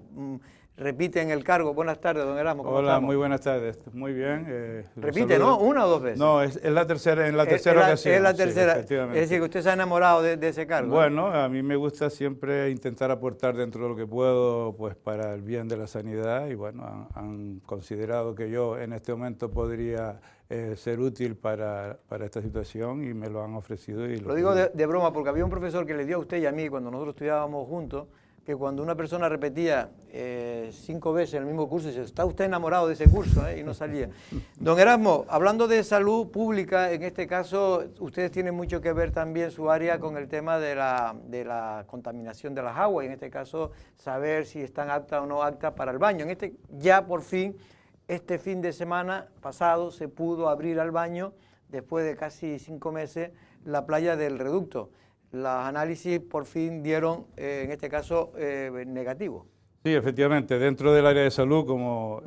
repite en el cargo. Buenas tardes, don Erasmo. ¿Cómo Hola, estamos? muy buenas tardes. Muy bien. Repite, ¿no? ¿Una o dos veces? No, es la tercera, en la tercera ocasión. Es la sí, tercera. efectivamente. Es decir, que usted se ha enamorado de ese cargo. Bueno, a mí me gusta siempre intentar aportar dentro de lo que puedo, pues para el bien de la sanidad, y bueno, han considerado que yo en este momento podría ser útil para esta situación y me lo han ofrecido. Y Lo digo de broma porque había un profesor que le dio a usted y a mí cuando nosotros estudiábamos juntos, que cuando una persona repetía 5 veces el mismo curso, dice, está usted enamorado de ese curso, y no salía. Don Erasmo, hablando de salud pública, en este caso, ustedes tienen mucho que ver también su área con el tema de la contaminación de las aguas, y en este caso, saber si están aptas o no aptas para el baño. Ya por fin, este fin de semana pasado, se pudo abrir al baño, después de casi 5 meses, la playa del Reducto. Los análisis por fin dieron, en este caso, negativo. Sí, efectivamente, dentro del área de salud, como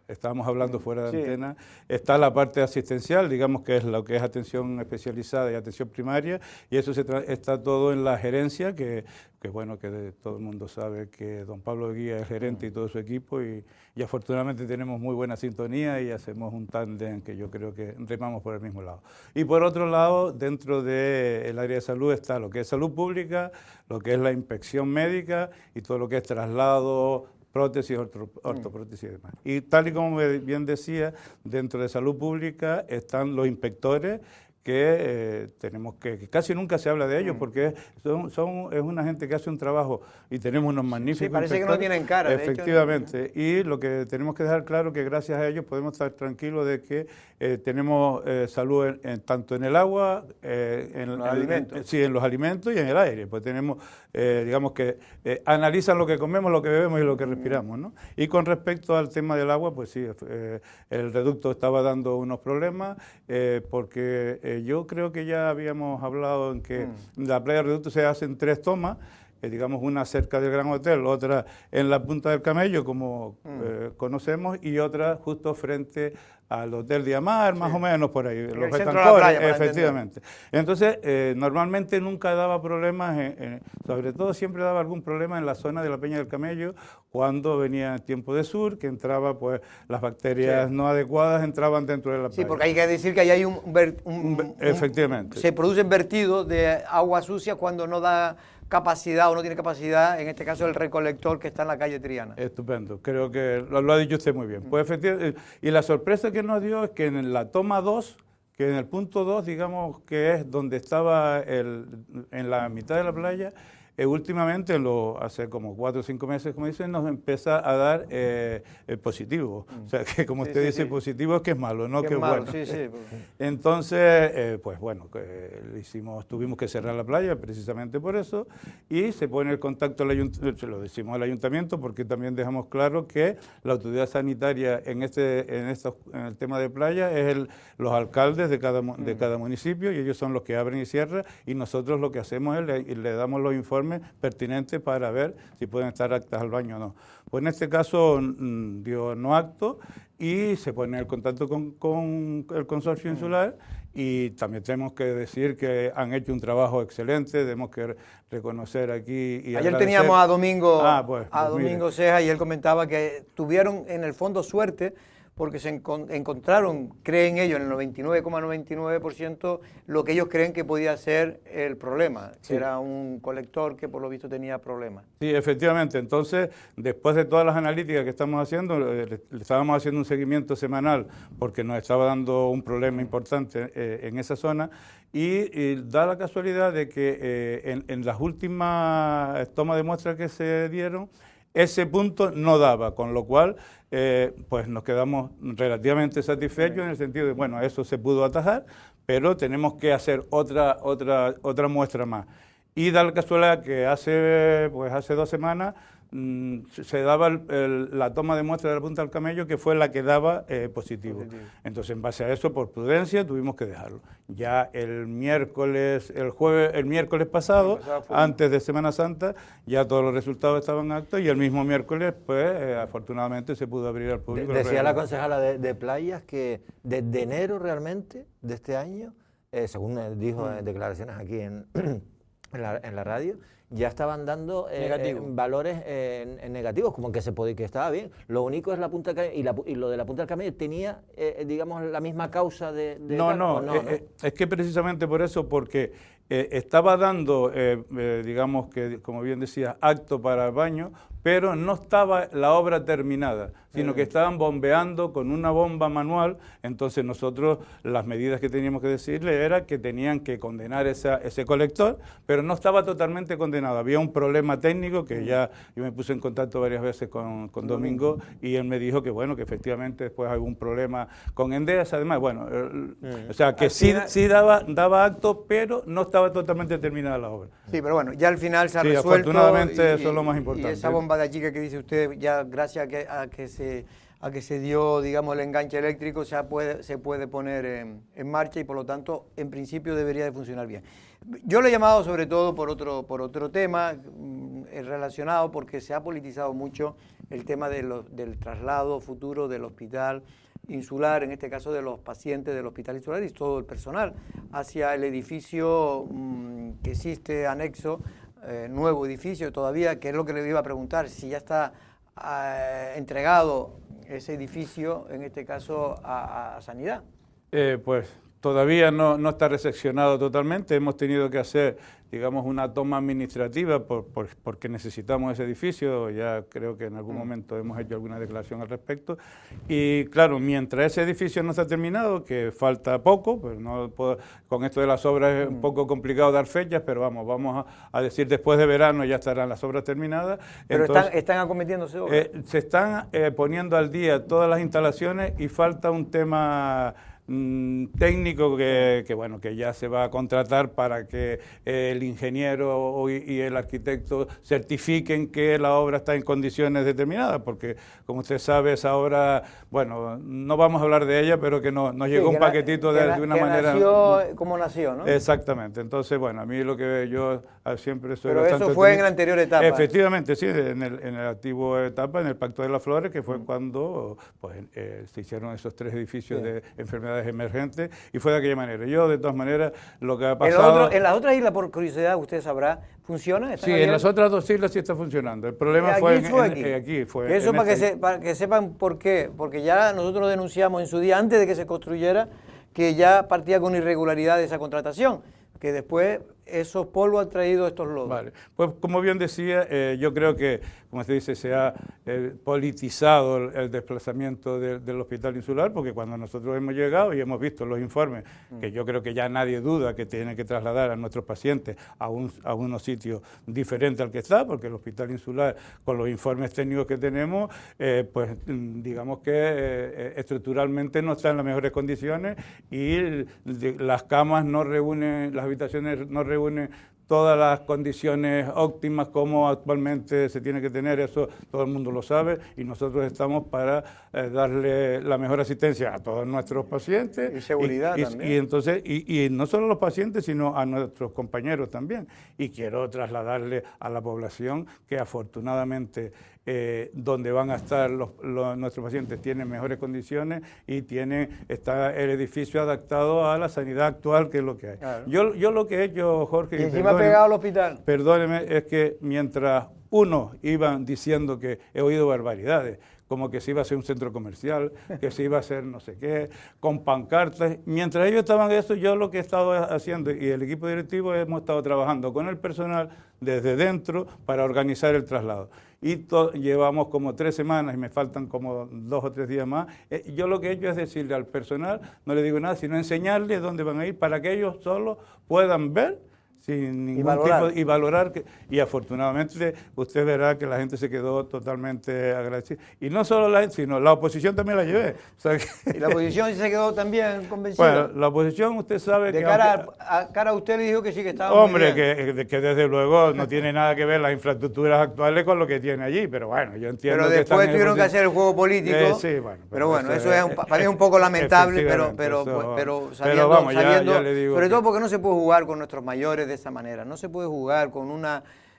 estábamos hablando fuera de Sí. antena, está la parte asistencial, digamos que es lo que es atención especializada y atención primaria, y eso está todo en la gerencia, que bueno, que todo el mundo sabe que don Pablo Guía es gerente y todo su equipo, y afortunadamente tenemos muy buena sintonía y hacemos un tándem que yo creo que remamos por el mismo lado. Y por otro lado, dentro del área de salud está lo que es salud pública, lo que es la inspección médica y todo lo que es traslado, prótesis, ortoprótesis y demás. Y tal y como bien decía, dentro de salud pública están los inspectores, que tenemos que casi nunca se habla de ellos porque es una gente que hace un trabajo y tenemos unos magníficos Sí, parece que no inspectores. tienen cara. de hecho, Efectivamente, y lo que tenemos que dejar claro es que gracias a ellos podemos estar tranquilos de que tenemos salud tanto en el agua, en los alimentos. sí, en los alimentos y en el aire, pues tenemos, digamos que analizan lo que comemos, lo que bebemos y lo que respiramos, ¿no? Y con respecto al tema del agua, pues sí, el reducto estaba dando unos problemas porque yo creo que ya habíamos hablado en que la playa del reducto se hacen 3 tomas, digamos una cerca del Gran Hotel, otra en la Punta del Camello, como conocemos, y otra justo frente al Hotel Diamar, más o menos por ahí, En los el centro de la Betancores, playa, para efectivamente. Entonces, normalmente nunca daba problemas, sobre todo siempre daba algún problema en la zona de la Peña del Camello, cuando venía el tiempo de sur, que entraba, pues, las bacterias no adecuadas entraban dentro de la playa. Sí, porque hay que decir que ahí hay efectivamente. se producen vertidos de agua sucia cuando no da capacidad o no tiene capacidad, en este caso el recolector que está en la calle Triana. Estupendo, creo que lo ha dicho usted muy bien. Pues efectivamente, y la sorpresa que nos dio es que en la toma 2, que en el punto 2, digamos que es donde estaba en la mitad de la playa, últimamente, hace como 4 o 5 meses, como dicen, nos empieza a dar el positivo. O sea, que como usted dice, positivo es que es malo, no que es bueno. Entonces, pues bueno, tuvimos que cerrar la playa precisamente por eso, y se pone el contacto al ayuntamiento, se lo decimos al ayuntamiento, porque también dejamos claro que la autoridad sanitaria en el tema de playa es los alcaldes de cada municipio, y ellos son los que abren y cierran, y nosotros lo que hacemos es le damos los informes pertinentes para ver si pueden estar aptas al baño o no. Pues en este caso dio no acto, y se pone el contacto con el consorcio insular, y también tenemos que decir que han hecho un trabajo excelente, tenemos que reconocer aquí y ayer agradecer. Teníamos a Domingo, pues Domingo Ceja, y él comentaba que tuvieron en el fondo suerte porque se encontraron, creen ellos, en el 99,99% lo que ellos creen que podía ser el problema, que era un colector que por lo visto tenía problemas. Sí, efectivamente. Entonces, después de todas las analíticas que estamos haciendo, le estábamos haciendo un seguimiento semanal porque nos estaba dando un problema importante en esa zona, y da la casualidad de que en las últimas tomas de muestras que se dieron, ese punto no daba, con lo cual pues nos quedamos relativamente satisfechos en el sentido de, bueno, eso se pudo atajar, pero tenemos que hacer otra muestra más. Y da la casualidad que hace 2 semanas se daba la toma de muestra de la punta del camello, que fue la que daba positivo. Entonces, en base a eso, por prudencia, tuvimos que dejarlo. Ya el miércoles pasado, antes de Semana Santa, ya todos los resultados estaban actos, y el mismo miércoles, pues, afortunadamente se pudo abrir al público. Decía la concejala de playas que desde enero realmente de este año, según dijo en declaraciones aquí en la radio, ya estaban dando valores negativos, como que que estaba bien. Lo único es la punta del camello, y lo de la punta del camello tenía, digamos, la misma causa de No, es que precisamente por eso, porque estaba dando, digamos que, como bien decía, acto para el baño, pero no estaba la obra terminada, sino que estaban bombeando con una bomba manual. Entonces nosotros, las medidas que teníamos que decirle era que tenían que condenar ese colector, pero no estaba totalmente condenado. Había un problema técnico que ya yo me puse en contacto varias veces con Domingo, y él me dijo que bueno, que efectivamente después hay un problema con Endesa, además, bueno, o sea que sí daba acto, pero no estaba totalmente terminada la obra. Sí, pero bueno, ya al final se ha resuelto. Afortunadamente eso es lo más importante. Y esa bomba de allí que dice usted, ya gracias a que se dio, digamos, el enganche eléctrico, se puede poner en marcha, y por lo tanto, en principio debería de funcionar bien. Yo lo he llamado sobre todo por otro tema relacionado, porque se ha politizado mucho el tema del traslado futuro del hospital insular, en este caso de los pacientes del hospital insular y todo el personal, hacia el edificio que existe anexo, nuevo edificio todavía, que es lo que le iba a preguntar, si ya está entregado ese edificio, en este caso, a Sanidad. Pues todavía no está recepcionado totalmente. Hemos tenido que hacer, digamos, una toma administrativa porque necesitamos ese edificio. Ya creo que en algún momento hemos hecho alguna declaración al respecto. Y claro, mientras ese edificio no está terminado, que falta poco, pues con esto de las obras es un poco complicado dar fechas, pero vamos a decir después de verano ya estarán las obras terminadas. Pero entonces, están acometiéndose obras. Se están poniendo al día todas las instalaciones, y falta un tema técnico que ya se va a contratar para que el ingeniero y el arquitecto certifiquen que la obra está en condiciones determinadas, porque como usted sabe, esa obra, bueno, no vamos a hablar de ella, pero que nos llegó un paquetito de una manera... Nació como nació, ¿no? Exactamente. Entonces, bueno, a mí lo que yo siempre soy... Pero eso fue en la anterior etapa. Efectivamente, sí, en el antiguo etapa, en el Pacto de las Flores, que fue cuando se hicieron esos 3 edificios de enfermedades emergentes, y fue de aquella manera. Yo, de todas maneras, lo que ha pasado... En las otras islas, por curiosidad, usted sabrá, ¿funciona? Sí, en las otras 2 islas sí está funcionando. El problema fue aquí. Eso para que sepan por qué, porque ya nosotros lo denunciamos en su día, antes de que se construyera, que ya partía con irregularidad de esa contratación, que después esos polvos han traído estos lodos. Vale, pues como bien decía, yo creo que, como se dice, se ha politizado el desplazamiento del Hospital Insular, porque cuando nosotros hemos llegado y hemos visto los informes, que yo creo que ya nadie duda que tienen que trasladar a nuestros pacientes a unos sitios diferentes al que está, porque el Hospital Insular, con los informes técnicos que tenemos, pues digamos que estructuralmente no está en las mejores condiciones y las camas no reúnen, las habitaciones no reúnen todas las condiciones óptimas como actualmente se tiene que tener, eso todo el mundo lo sabe, y nosotros estamos para darle la mejor asistencia a todos nuestros pacientes. Y seguridad también. Y entonces, y no solo a los pacientes, sino a nuestros compañeros también. Y quiero trasladarle a la población que afortunadamente donde van a estar nuestros pacientes tienen mejores condiciones y está el edificio adaptado a la sanidad actual, que es lo que hay. Claro. Yo lo que he hecho, Jorge... Y encima pegado al hospital. Perdóneme, es que mientras unos iban diciendo que he oído barbaridades, como que se iba a hacer un centro comercial, que se iba a hacer no sé qué, con pancartas. Mientras ellos estaban en eso, yo lo que he estado haciendo, y el equipo directivo, hemos estado trabajando con el personal desde dentro para organizar el traslado. Y llevamos como 3 semanas y me faltan como 2 o 3 días más. Yo lo que he hecho es decirle al personal, no le digo nada, sino enseñarles dónde van a ir para que ellos solo puedan ver sin ningún tipo y valorar y afortunadamente usted verá que la gente se quedó totalmente agradecida, y no solo la gente, sino la oposición también la llevé, o sea y la oposición se quedó también convencida. Bueno, la oposición usted sabe de que cara a usted le dijo que sí, que estaba hombre, muy bien. que desde luego no tiene nada que ver las infraestructuras actuales con lo que tiene allí, pero bueno, yo entiendo. Pero que después tuvieron que hacer el juego político. Sí, bueno, pero bueno, eso es para mí es un poco lamentable, pero sabiendo, vamos, ya le digo sobre todo porque no se puede jugar con nuestros mayores de esa manera, no se puede jugar con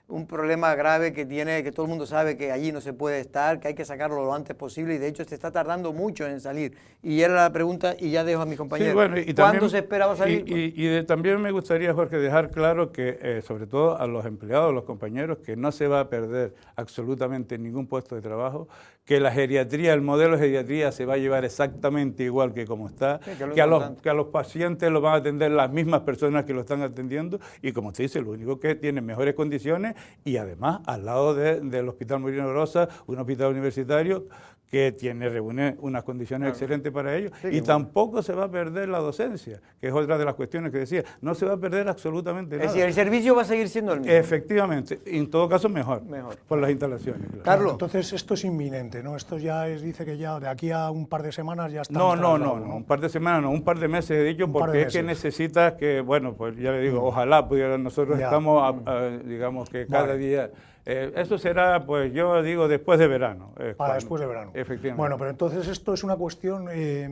un problema grave que todo el mundo sabe que allí no se puede estar, que hay que sacarlo lo antes posible, y de hecho se está tardando mucho en salir. Y era la pregunta, y ya dejo a mis compañeros, sí, bueno, ¿cuándo se esperaba salir? También me gustaría, Jorge, dejar claro que, sobre todo a los empleados, a los compañeros, que no se va a perder absolutamente ningún puesto de trabajo, que la geriatría, el modelo de geriatría se va a llevar exactamente igual que como está, sí, que a los pacientes los van a atender las mismas personas que lo están atendiendo, y como usted dice, lo único que tienen mejores condiciones, y además al lado del Hospital Molina Rosa, un hospital universitario que reúne unas condiciones excelentes para ellos, sí, y tampoco se va a perder la docencia, que es otra de las cuestiones que decía, no se va a perder absolutamente nada. Es decir, el servicio va a seguir siendo el mismo. Efectivamente, en todo caso mejor. Por las instalaciones. Claro. Carlos. Entonces esto es inminente, ¿no? Esto ya dice que ya de aquí a un par de semanas ya está. No, un par de semanas no, un par de meses he dicho, porque es que necesitas que, bueno, pues ya le digo, ojalá pudiera, nosotros estamos, digamos que cada día... eso será, pues yo digo, después de verano. Después de verano. Efectivamente. Bueno, pero entonces esto es una cuestión,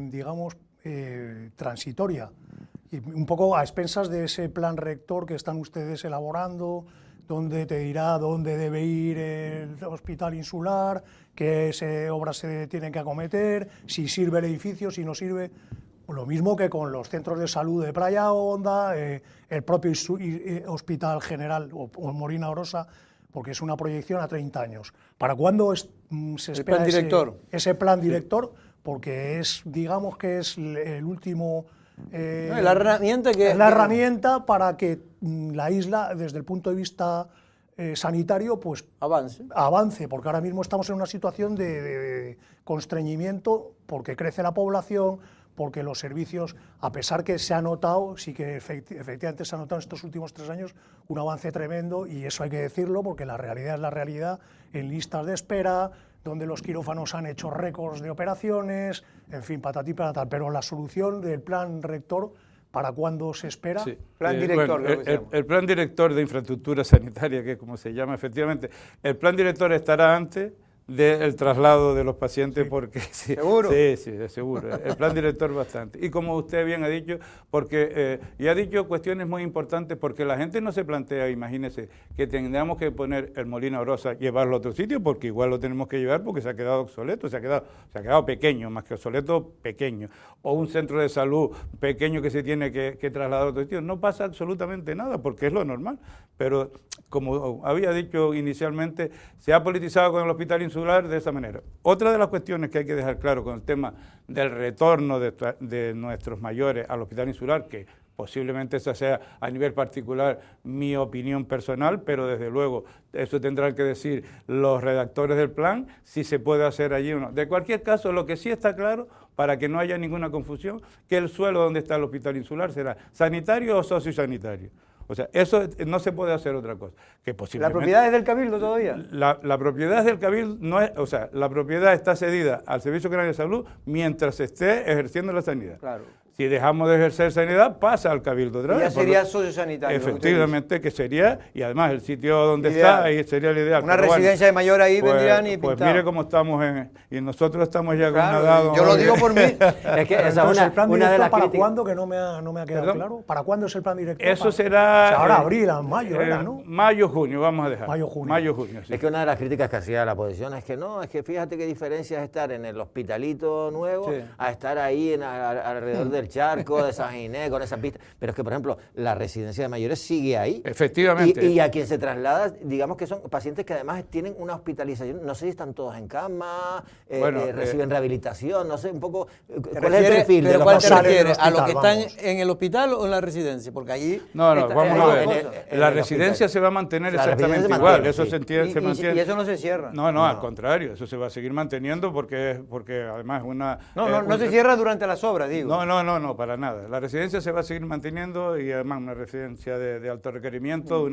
digamos, transitoria, y un poco a expensas de ese plan rector que están ustedes elaborando, donde te dirá dónde debe ir el Hospital Insular, qué obras se tienen que acometer, si sirve el edificio, si no sirve. Lo mismo que con los centros de salud de Playa Honda, el propio Hospital General o Molina Rosa, porque es una proyección a 30 años. ¿Para cuándo se espera ese plan director? Porque digamos que es el último... la herramienta para que la isla, desde el punto de vista sanitario, pues avance, porque ahora mismo estamos en una situación de constreñimiento, porque crece la población, porque los servicios, a pesar que se ha notado, sí que efectivamente se ha notado en estos últimos 3 años un avance tremendo, y eso hay que decirlo, porque la realidad es la realidad, en listas de espera, donde los quirófanos han hecho récords de operaciones, en fin, patatí patatá, pero la solución del plan rector, ¿para cuándo se espera? Sí. Plan director. El plan director de infraestructura sanitaria, que es como se llama efectivamente, el plan director estará antes del traslado de los pacientes, porque ¿seguro? Sí, seguro. El plan director bastante. Y como usted bien ha dicho, porque y ha dicho cuestiones muy importantes, porque la gente no se plantea, imagínese, que tengamos que poner el Molina Rosa, llevarlo a otro sitio, porque igual lo tenemos que llevar porque se ha quedado obsoleto, se ha quedado pequeño, más que obsoleto, pequeño. O un centro de salud pequeño que se tiene que trasladar a otro sitio. No pasa absolutamente nada, porque es lo normal. Pero, como había dicho inicialmente, se ha politizado con el Hospital Insular de esa manera. Otra de las cuestiones que hay que dejar claro con el tema del retorno de nuestros mayores al Hospital Insular, que Posiblemente esa sea a nivel particular mi opinión personal, pero desde luego eso tendrán que decir los redactores del plan si se puede hacer allí o no. De cualquier caso, lo que sí está claro, para que no haya ninguna confusión, que el suelo donde está el hospital insular será sanitario o sociosanitario. O sea, eso no se puede hacer otra cosa. Que posiblemente, ¿La propiedad es del Cabildo todavía? La propiedad del Cabildo no es, o sea, la propiedad está cedida al Servicio Canario de Salud mientras se esté ejerciendo la sanidad. Claro. Si dejamos de ejercer sanidad, pasa al Cabildo otra Y vez. ya sería sociosanitario. Efectivamente, que sería, y además el sitio donde Ideal. está, ahí sería el ideal. Una Pero residencia de mayor ahí vendrían y pues pintado. mire cómo estamos, y nosotros estamos ya con Claro, una edad... yo lo digo por mí. Es que esa Entonces, es ¿el plan una de director las para críticas. cuándo? Que no me ha quedado ¿Perdón? claro. ¿Para cuándo es el plan director? Eso Para- será... O sea, ahora abril, mayo, era, ¿no? Mayo, junio, vamos a dejar. Mayo, junio. Mayo, junio, sí. Es que una de las críticas que hacía la oposición es que no, es que fíjate qué diferencia es estar en el hospitalito nuevo Sí. a estar ahí alrededor del charco, de San Ginés, con esas pistas. Pero es que, por ejemplo, la residencia de mayores sigue ahí. Efectivamente. Y a quien se traslada, digamos que son pacientes que además tienen una hospitalización, no sé si están todos en cama, reciben rehabilitación, no sé, un poco, ¿cuál es el perfil de ¿Pero los cuál te pacientes? refieres? ¿A los que hospital, están vamos. en el hospital o en la residencia? Porque allí... No, está- vamos hay a dos ver. cosas. La residencia se va a mantener La residencia exactamente se igual. mantiene, Eso sí. se entiende, se mantiene. Y eso no se cierra. No, al contrario, eso se va a seguir manteniendo porque además una... No se cierra durante las obras, digo. No, para nada. La residencia se va a seguir manteniendo y además una residencia de alto requerimiento,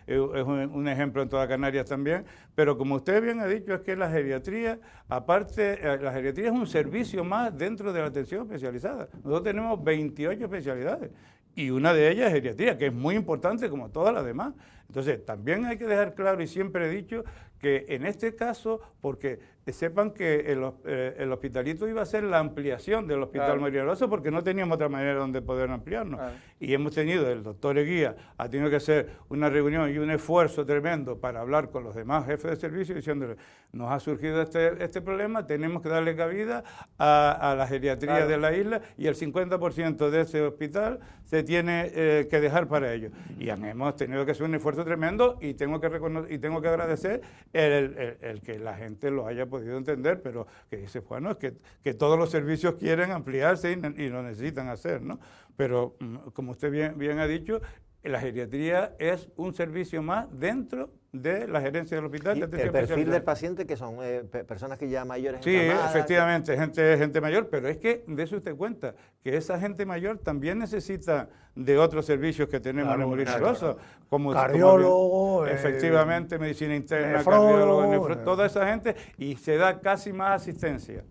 es un ejemplo en toda Canarias también, pero como usted bien ha dicho, es que la geriatría, aparte, la geriatría es un servicio más dentro de la atención especializada. Nosotros tenemos 28 especialidades y una de ellas es geriatría, que es muy importante como todas las demás. Entonces, también hay que dejar claro, y siempre he dicho, que en este caso, porque sepan que el hospitalito iba a ser la ampliación del Hospital María Rosa, porque no teníamos otra manera donde poder ampliarnos. Claro. Y hemos tenido, el doctor Eguía ha tenido que hacer una reunión y un esfuerzo tremendo para hablar con los demás jefes de servicio diciéndoles, nos ha surgido este problema, tenemos que darle cabida a la geriatría de la isla y el 50% de ese hospital se tiene que dejar para ello. Y hemos tenido que hacer un esfuerzo tremendo y tengo que agradecer el que la gente lo haya podido entender, pero que dice, bueno, es que todos los servicios quieren ampliarse y lo necesitan hacer, ¿no? Pero como usted bien ha dicho, la geriatría es un servicio más dentro de la gerencia del hospital. Y de atención el perfil especializada. del paciente, que son personas que ya mayores. Sí, encamadas, efectivamente, gente mayor, pero es que de eso usted cuenta, que esa gente mayor también necesita de otros servicios que tenemos en el Molino Rosa, como cardiólogo, efectivamente, medicina interna, nefrólogo, cardiólogo, toda esa gente, y se da casi más asistencia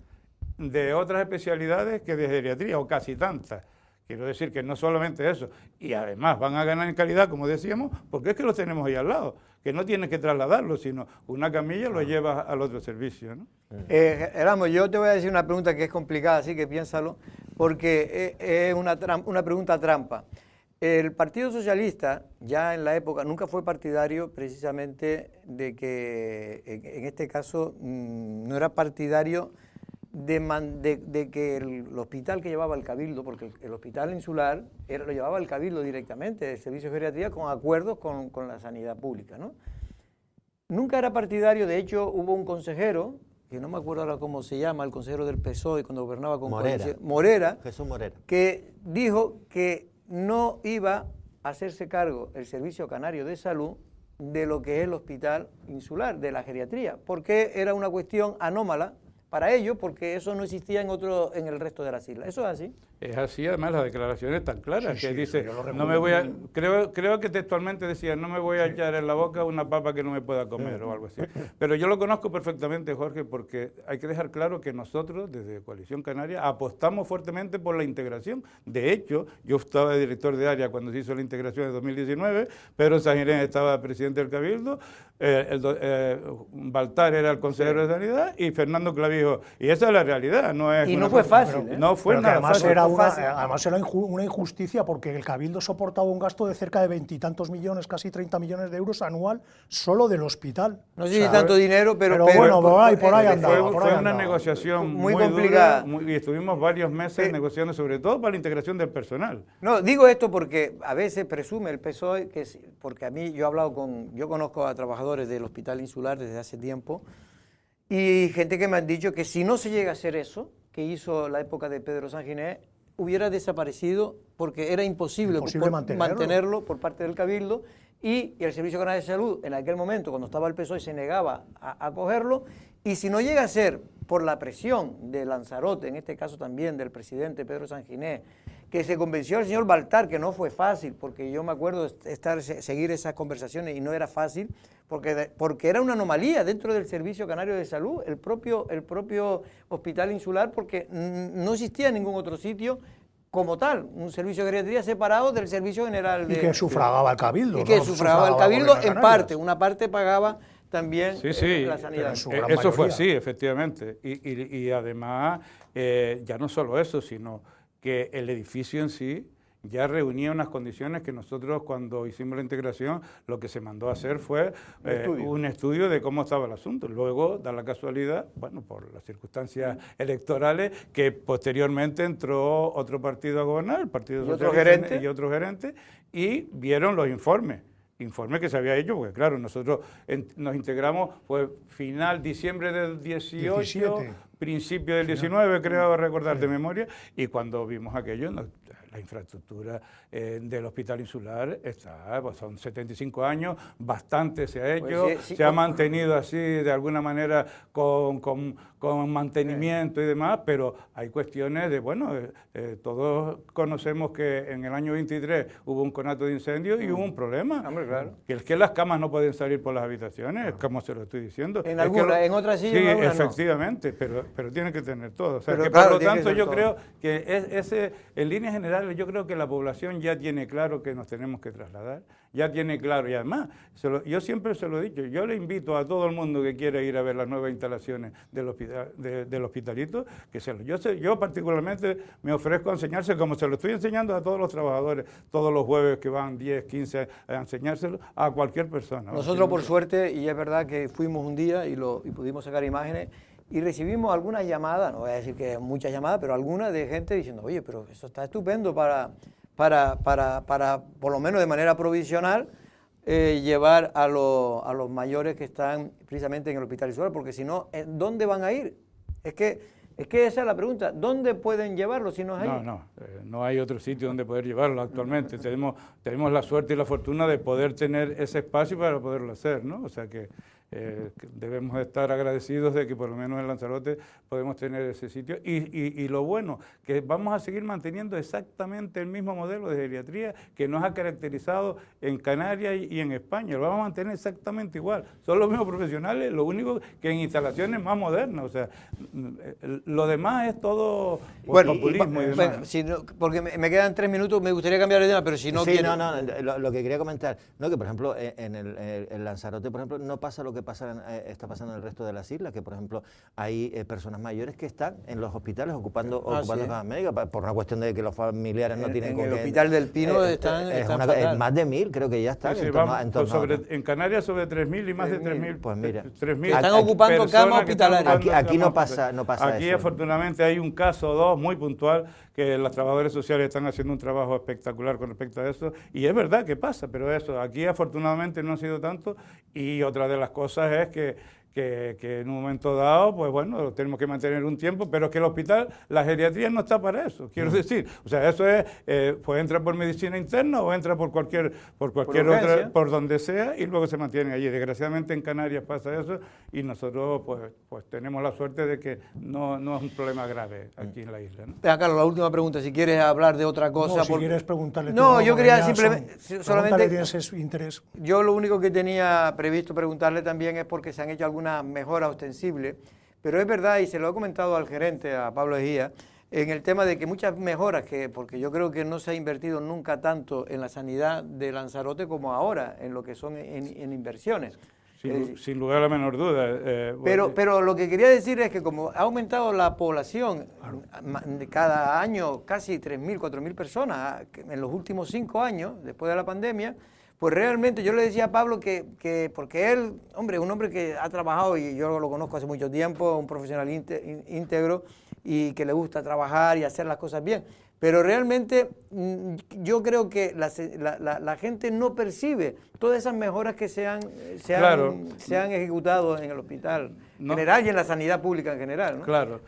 de otras especialidades que de geriatría, o casi tantas. Quiero decir que no solamente eso, y además van a ganar en calidad, como decíamos, porque es que los tenemos ahí al lado, que no tienes que trasladarlo, sino una camilla lo llevas al otro servicio, ¿no? Erasmo, yo te voy a decir una pregunta que es complicada, así que piénsalo, porque es una pregunta trampa. El Partido Socialista, ya en la época, nunca fue partidario precisamente de que, en este caso, no era partidario de que el hospital que llevaba el Cabildo, porque el hospital insular lo llevaba el Cabildo directamente, el servicio de geriatría, con acuerdos con la sanidad pública, ¿no? Nunca era partidario, de hecho hubo un consejero, que no me acuerdo ahora cómo se llama, el consejero del PSOE cuando gobernaba con Morera, Jesús Morera, que dijo que no iba a hacerse cargo el Servicio Canario de Salud de lo que es el hospital insular, de la geriatría, porque era una cuestión anómala para ellos, porque eso no existía en el resto de las islas. ¿Eso es así? Es así, además las declaraciones tan claras, que dice, yo lo no me voy a, creo que textualmente decía, no me voy a echar en la boca una papa que no me pueda comer o algo así. Pero yo lo conozco perfectamente, Jorge, porque hay que dejar claro que nosotros, desde Coalición Canaria, apostamos fuertemente por la integración. De hecho, yo estaba de director de área cuando se hizo la integración en 2019, Pedro San Ginés estaba presidente del Cabildo, Baltar era el consejero de Sanidad y Fernando Clavijo. Y esa es la realidad, no es... Y no fue fácil, ¿eh? No fue Pero que nada además fácil. además era una injusticia porque el Cabildo soportaba un gasto de cerca de 20 y tantos millones, casi 30 millones de euros anual solo del hospital. No sé si tanto dinero, pero bueno, por ahí Fue andaba. una negociación muy muy complicada. dura, y estuvimos varios meses negociando, sobre todo para la integración del personal. No, digo esto porque a veces presume el PSOE, porque a mí yo conozco a trabajadores del Hospital Insular desde hace tiempo, y gente que me han dicho que si no se llega a hacer eso, que hizo la época de Pedro San Ginés, hubiera desaparecido porque era imposible mantenerlo por parte del Cabildo, y el Servicio Canario de Salud en aquel momento, cuando estaba el PSOE, se negaba a cogerlo, y si no llega a ser por la presión de Lanzarote, en este caso también del presidente Pedro Sanginés, que se convenció al señor Baltar, que no fue fácil, porque yo me acuerdo de seguir esas conversaciones y no era fácil, porque era una anomalía dentro del Servicio Canario de Salud, el propio Hospital Insular, porque no existía ningún otro sitio como tal, un servicio de geriatría separado del Servicio General de... Y que sufragaba el Cabildo. Y que sufragaba el Cabildo en parte, una parte pagaba también la sanidad. Eso fue así, efectivamente. Y además, ya no solo eso, sino que el edificio en sí ya reunía unas condiciones que nosotros, cuando hicimos la integración, lo que se mandó a hacer fue un estudio de cómo estaba el asunto. Luego, da la casualidad, bueno, por las circunstancias electorales, que posteriormente entró otro partido a gobernar, el Partido Socialista, y otro gerente, y vieron los informe que se había hecho, porque claro, nosotros nos integramos, fue final diciembre del 18, 17. Principio del 19, creo recordar de memoria, y cuando vimos aquello, la infraestructura del Hospital Insular está, pues son 75 años, bastante se ha hecho, se ha mantenido así de alguna manera con mantenimiento y demás, pero hay cuestiones de, bueno, todos conocemos que en el año 23 hubo un conato de incendio y hubo un problema, claro. Que es que las camas no pueden salir por las habitaciones, como se lo estoy diciendo. En algunas, en otras sí, sí, en algunas efectivamente, no. Pero tiene que tener todo. O sea, pero que claro, por lo tanto yo creo que en líneas generales yo creo que la población ya tiene claro que nos tenemos que trasladar, ya tiene claro, y además, yo siempre se lo he dicho, yo le invito a todo el mundo que quiera ir a ver las nuevas instalaciones del Hospitalito, que yo particularmente me ofrezco a enseñarse como se lo estoy enseñando a todos los trabajadores, todos los jueves que van 10, 15 a enseñárselo a cualquier persona. Nosotros por suerte, y es verdad que fuimos un día y pudimos sacar imágenes, y recibimos algunas llamadas, no voy a decir que muchas llamadas, pero algunas de gente diciendo, oye, pero eso está estupendo para por lo menos de manera provisional, llevar a los mayores que están precisamente en el Hospital Insular, porque si no, ¿dónde van a ir? Es que esa es la pregunta, ¿dónde pueden llevarlo si no es ahí? No hay otro sitio donde poder llevarlo actualmente. tenemos la suerte y la fortuna de poder tener ese espacio para poderlo hacer, ¿no? O sea que debemos estar agradecidos de que por lo menos en Lanzarote podemos tener ese sitio y lo bueno, que vamos a seguir manteniendo exactamente el mismo modelo de geriatría que nos ha caracterizado en Canarias y en España, lo vamos a mantener exactamente igual, son los mismos profesionales, lo único que en instalaciones más modernas, o sea, lo demás es todo populismo y demás. Porque me quedan 3 minutos, me gustaría cambiar de tema, pero si no... Sí, lo que quería comentar, que por ejemplo en Lanzarote, por ejemplo, no pasa lo que está pasando en el resto de las islas, que por ejemplo hay personas mayores que están en los hospitales ocupando camas médicas por una cuestión de que los familiares no tienen con qué. En el Hospital del Pino están más de 1000, creo que ya están. En Canarias sobre 3000 y más de 3000. Pues mira, 3000 están ocupando camas hospitalarias. Aquí no pasa aquí eso. Afortunadamente hay un caso o dos muy puntual que los trabajadores sociales están haciendo un trabajo espectacular con respecto a eso, y es verdad que pasa, pero eso, aquí afortunadamente no ha sido tanto, y otra de las cosas es que en un momento dado, pues bueno, lo tenemos que mantener un tiempo, pero que el hospital, la geriatría no está para eso, quiero decir. O sea, eso es, pues entra por medicina interna o entra por cualquier otra, por donde sea, y luego se mantienen allí. Desgraciadamente en Canarias pasa eso, y nosotros pues tenemos la suerte de que no es un problema grave aquí en la isla, ¿no? Carlos, la última pregunta, si quieres hablar de otra cosa. No, si quieres preguntarle. No, yo quería simplemente... solamente tienes interés. Yo lo único que tenía previsto preguntarle también es porque se han hecho algunas mejoras ostensibles, pero es verdad, y se lo he comentado al gerente, a Pablo Ejía, en el tema de que muchas mejoras, porque yo creo que no se ha invertido nunca tanto en la sanidad de Lanzarote como ahora, en lo que son en inversiones. Sin lugar a la menor duda. Pero lo que quería decir es que como ha aumentado la población, cada año casi 3.000, 4.000 personas, en los últimos 5 años, después de la pandemia, pues realmente yo le decía a Pablo que porque él, un hombre que ha trabajado, y yo lo conozco hace mucho tiempo, un profesional íntegro y que le gusta trabajar y hacer las cosas bien, pero realmente yo creo que la gente no percibe todas esas mejoras que se han ejecutado en el hospital general y en la sanidad pública en general, ¿no? Claro.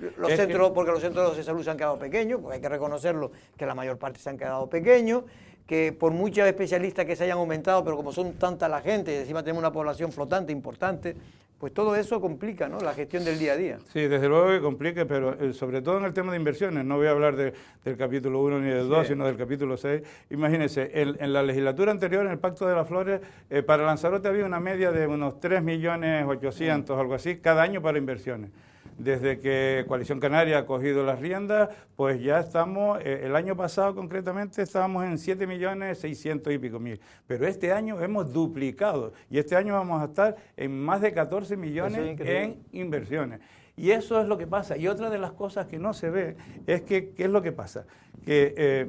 Porque los centros de salud se han quedado pequeños, pues hay que reconocerlo, que la mayor parte se han quedado pequeños, que por muchos especialistas que se hayan aumentado, pero como son tanta la gente y encima tenemos una población flotante importante, pues todo eso complica, ¿no?, la gestión del día a día. Sí, desde luego que complica, pero sobre todo en el tema de inversiones, no voy a hablar del capítulo 1 ni del 2, sino del capítulo 6. Imagínense, en la legislatura anterior, en el Pacto de las Flores, para Lanzarote había una media de unos 3.800.000, algo así, cada año para inversiones. Desde que Coalición Canaria ha cogido las riendas, pues ya estamos, el año pasado concretamente estábamos en 7.600.000 y pico. Pero este año hemos duplicado y este año vamos a estar en más de 14 millones en inversiones. Y eso es lo que pasa. Y otra de las cosas que no se ve es que, ¿qué es lo que pasa? Que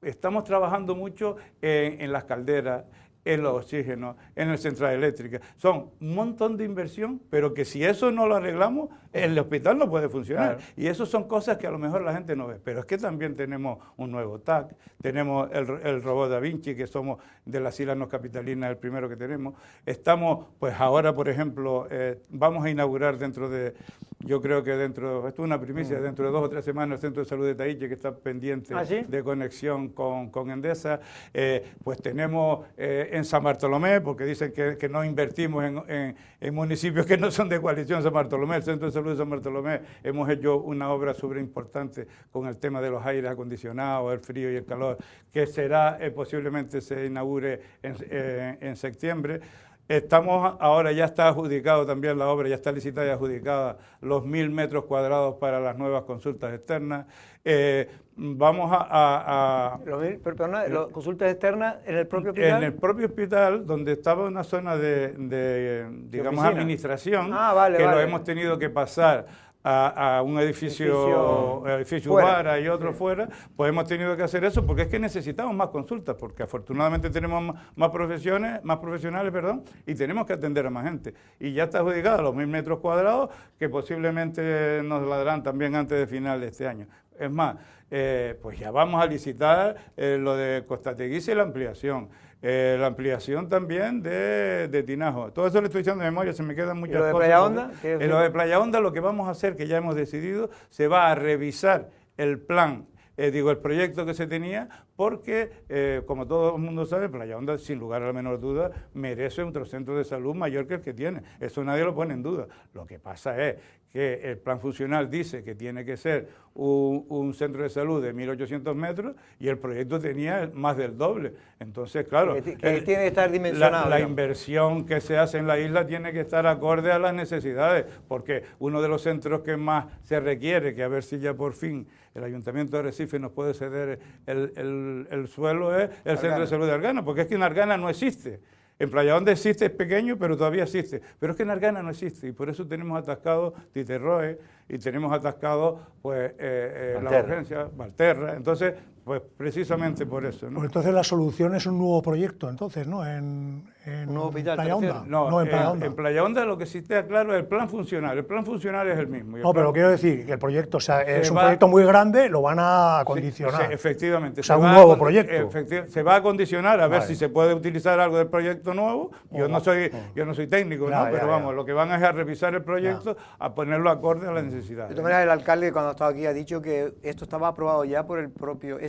estamos trabajando mucho en las calderas, en los oxígenos, en el central eléctrica. Son un montón de inversión, pero que si eso no lo arreglamos, el hospital no puede funcionar. Claro. Y eso son cosas que a lo mejor la gente no ve. Pero es que también tenemos un nuevo TAC, tenemos el robot Da Vinci, que somos de las Islas No Capitalinas el primero que tenemos. Estamos, pues ahora, por ejemplo, vamos a inaugurar yo creo que esto es una primicia, dentro de 2 o 3 semanas el Centro de Salud de Tahiche, que está pendiente de conexión con Endesa. Pues tenemos en San Bartolomé, porque dicen que no invertimos en municipios que no son de coalición San Bartolomé, el Centro de Salud de San Bartolomé, hemos hecho una obra súper importante con el tema de los aires acondicionados, el frío y el calor, que será, posiblemente se inaugure en septiembre. Ahora ya está adjudicado también la obra, ya está licitada y adjudicada los 1.000 metros cuadrados para las nuevas consultas externas. Vamos ¿Las consultas externas en el propio hospital? En el propio hospital, donde estaba una zona digamos, administración, lo hemos tenido que pasar a un edificio Ubara y otro fuera, pues hemos tenido que hacer eso porque es que necesitamos más consultas, porque afortunadamente tenemos más profesionales, y tenemos que atender a más gente. Y ya está adjudicado los 1.000 metros cuadrados, que posiblemente nos la darán también antes de final de este año. Es más, pues ya vamos a licitar lo de Costateguise y la ampliación. La ampliación también de Tinajo. Todo eso le estoy diciendo de memoria, se me quedan muchas cosas. ¿Y lo de Playa Honda? En lo de Playa Honda lo que vamos a hacer, que ya hemos decidido, se va a revisar el plan, el proyecto que se tenía, porque, como todo el mundo sabe, Playa Honda, sin lugar a la menor duda, merece otro centro de salud mayor que el que tiene. Eso nadie lo pone en duda. Lo que pasa es que el plan funcional dice que tiene que ser un centro de salud de 1.800 metros y el proyecto tenía más del doble. Entonces, claro, que tiene que estar dimensionado. La inversión que se hace en la isla tiene que estar acorde a las necesidades, porque uno de los centros que más se requiere, que a ver si ya por fin el Ayuntamiento de Arrecife nos puede ceder el suelo, es el Centro de Salud de Argana, porque es que en Argana no existe. En Playa Honda existe, es pequeño, pero todavía existe. Pero es que en Argana no existe y por eso tenemos atascado Titerroe y tenemos atascado pues, la urgencia, Valterra. Entonces, pues precisamente por eso, ¿no? Pues entonces la solución es un nuevo proyecto, entonces, ¿no? En un nuevo hospital, Playa Honda. No, en Playa Honda. En Playa Honda lo que sí está claro es el plan funcional. El plan funcional es el mismo. No, pero quiero decir que el proyecto, o sea, es un proyecto muy grande, lo van a acondicionar. Sí, efectivamente. O sea, un nuevo proyecto. Se va a condicionar a ver si se puede utilizar algo del proyecto nuevo. Yo no soy técnico, ¿no? Pero vamos, lo que van es a revisar el proyecto, a ponerlo acorde a las necesidades. De todas maneras, el alcalde, cuando ha estado aquí, ha dicho que esto estaba aprobado ya por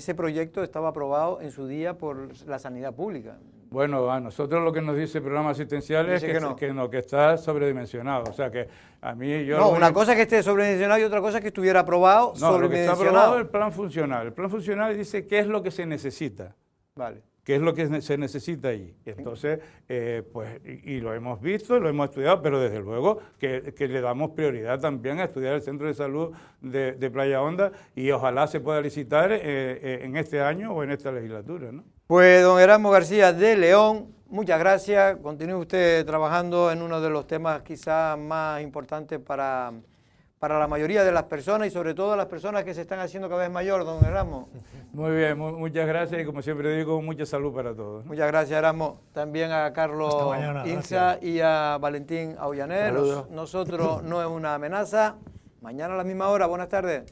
ese proyecto estaba aprobado en su día por la sanidad pública. Bueno, a nosotros lo que nos dice el programa asistencial es que está sobredimensionado. O sea que a mí yo... No, una cosa es que esté sobredimensionado y otra cosa es que estuviera aprobado sobredimensionado. No, lo que está aprobado es el plan funcional. El plan funcional dice qué es lo que se necesita. Vale. ¿Qué es lo que se necesita ahí? Entonces, pues, y lo hemos visto, lo hemos estudiado, pero desde luego que le damos prioridad también a estudiar el Centro de Salud de Playa Honda y ojalá se pueda licitar en este año o en esta legislatura, ¿no? Pues don Erasmo García de León, muchas gracias. Continúe usted trabajando en uno de los temas quizás más importantes para la mayoría de las personas y sobre todo las personas que se están haciendo cada vez mayor, don Erasmo. Muy bien, muchas gracias y como siempre digo, mucha salud para todos, ¿no? Muchas gracias, Erasmo. También a Carlos Insa y a Valentín Aullaner. Nosotros no es una amenaza. Mañana a la misma hora. Buenas tardes.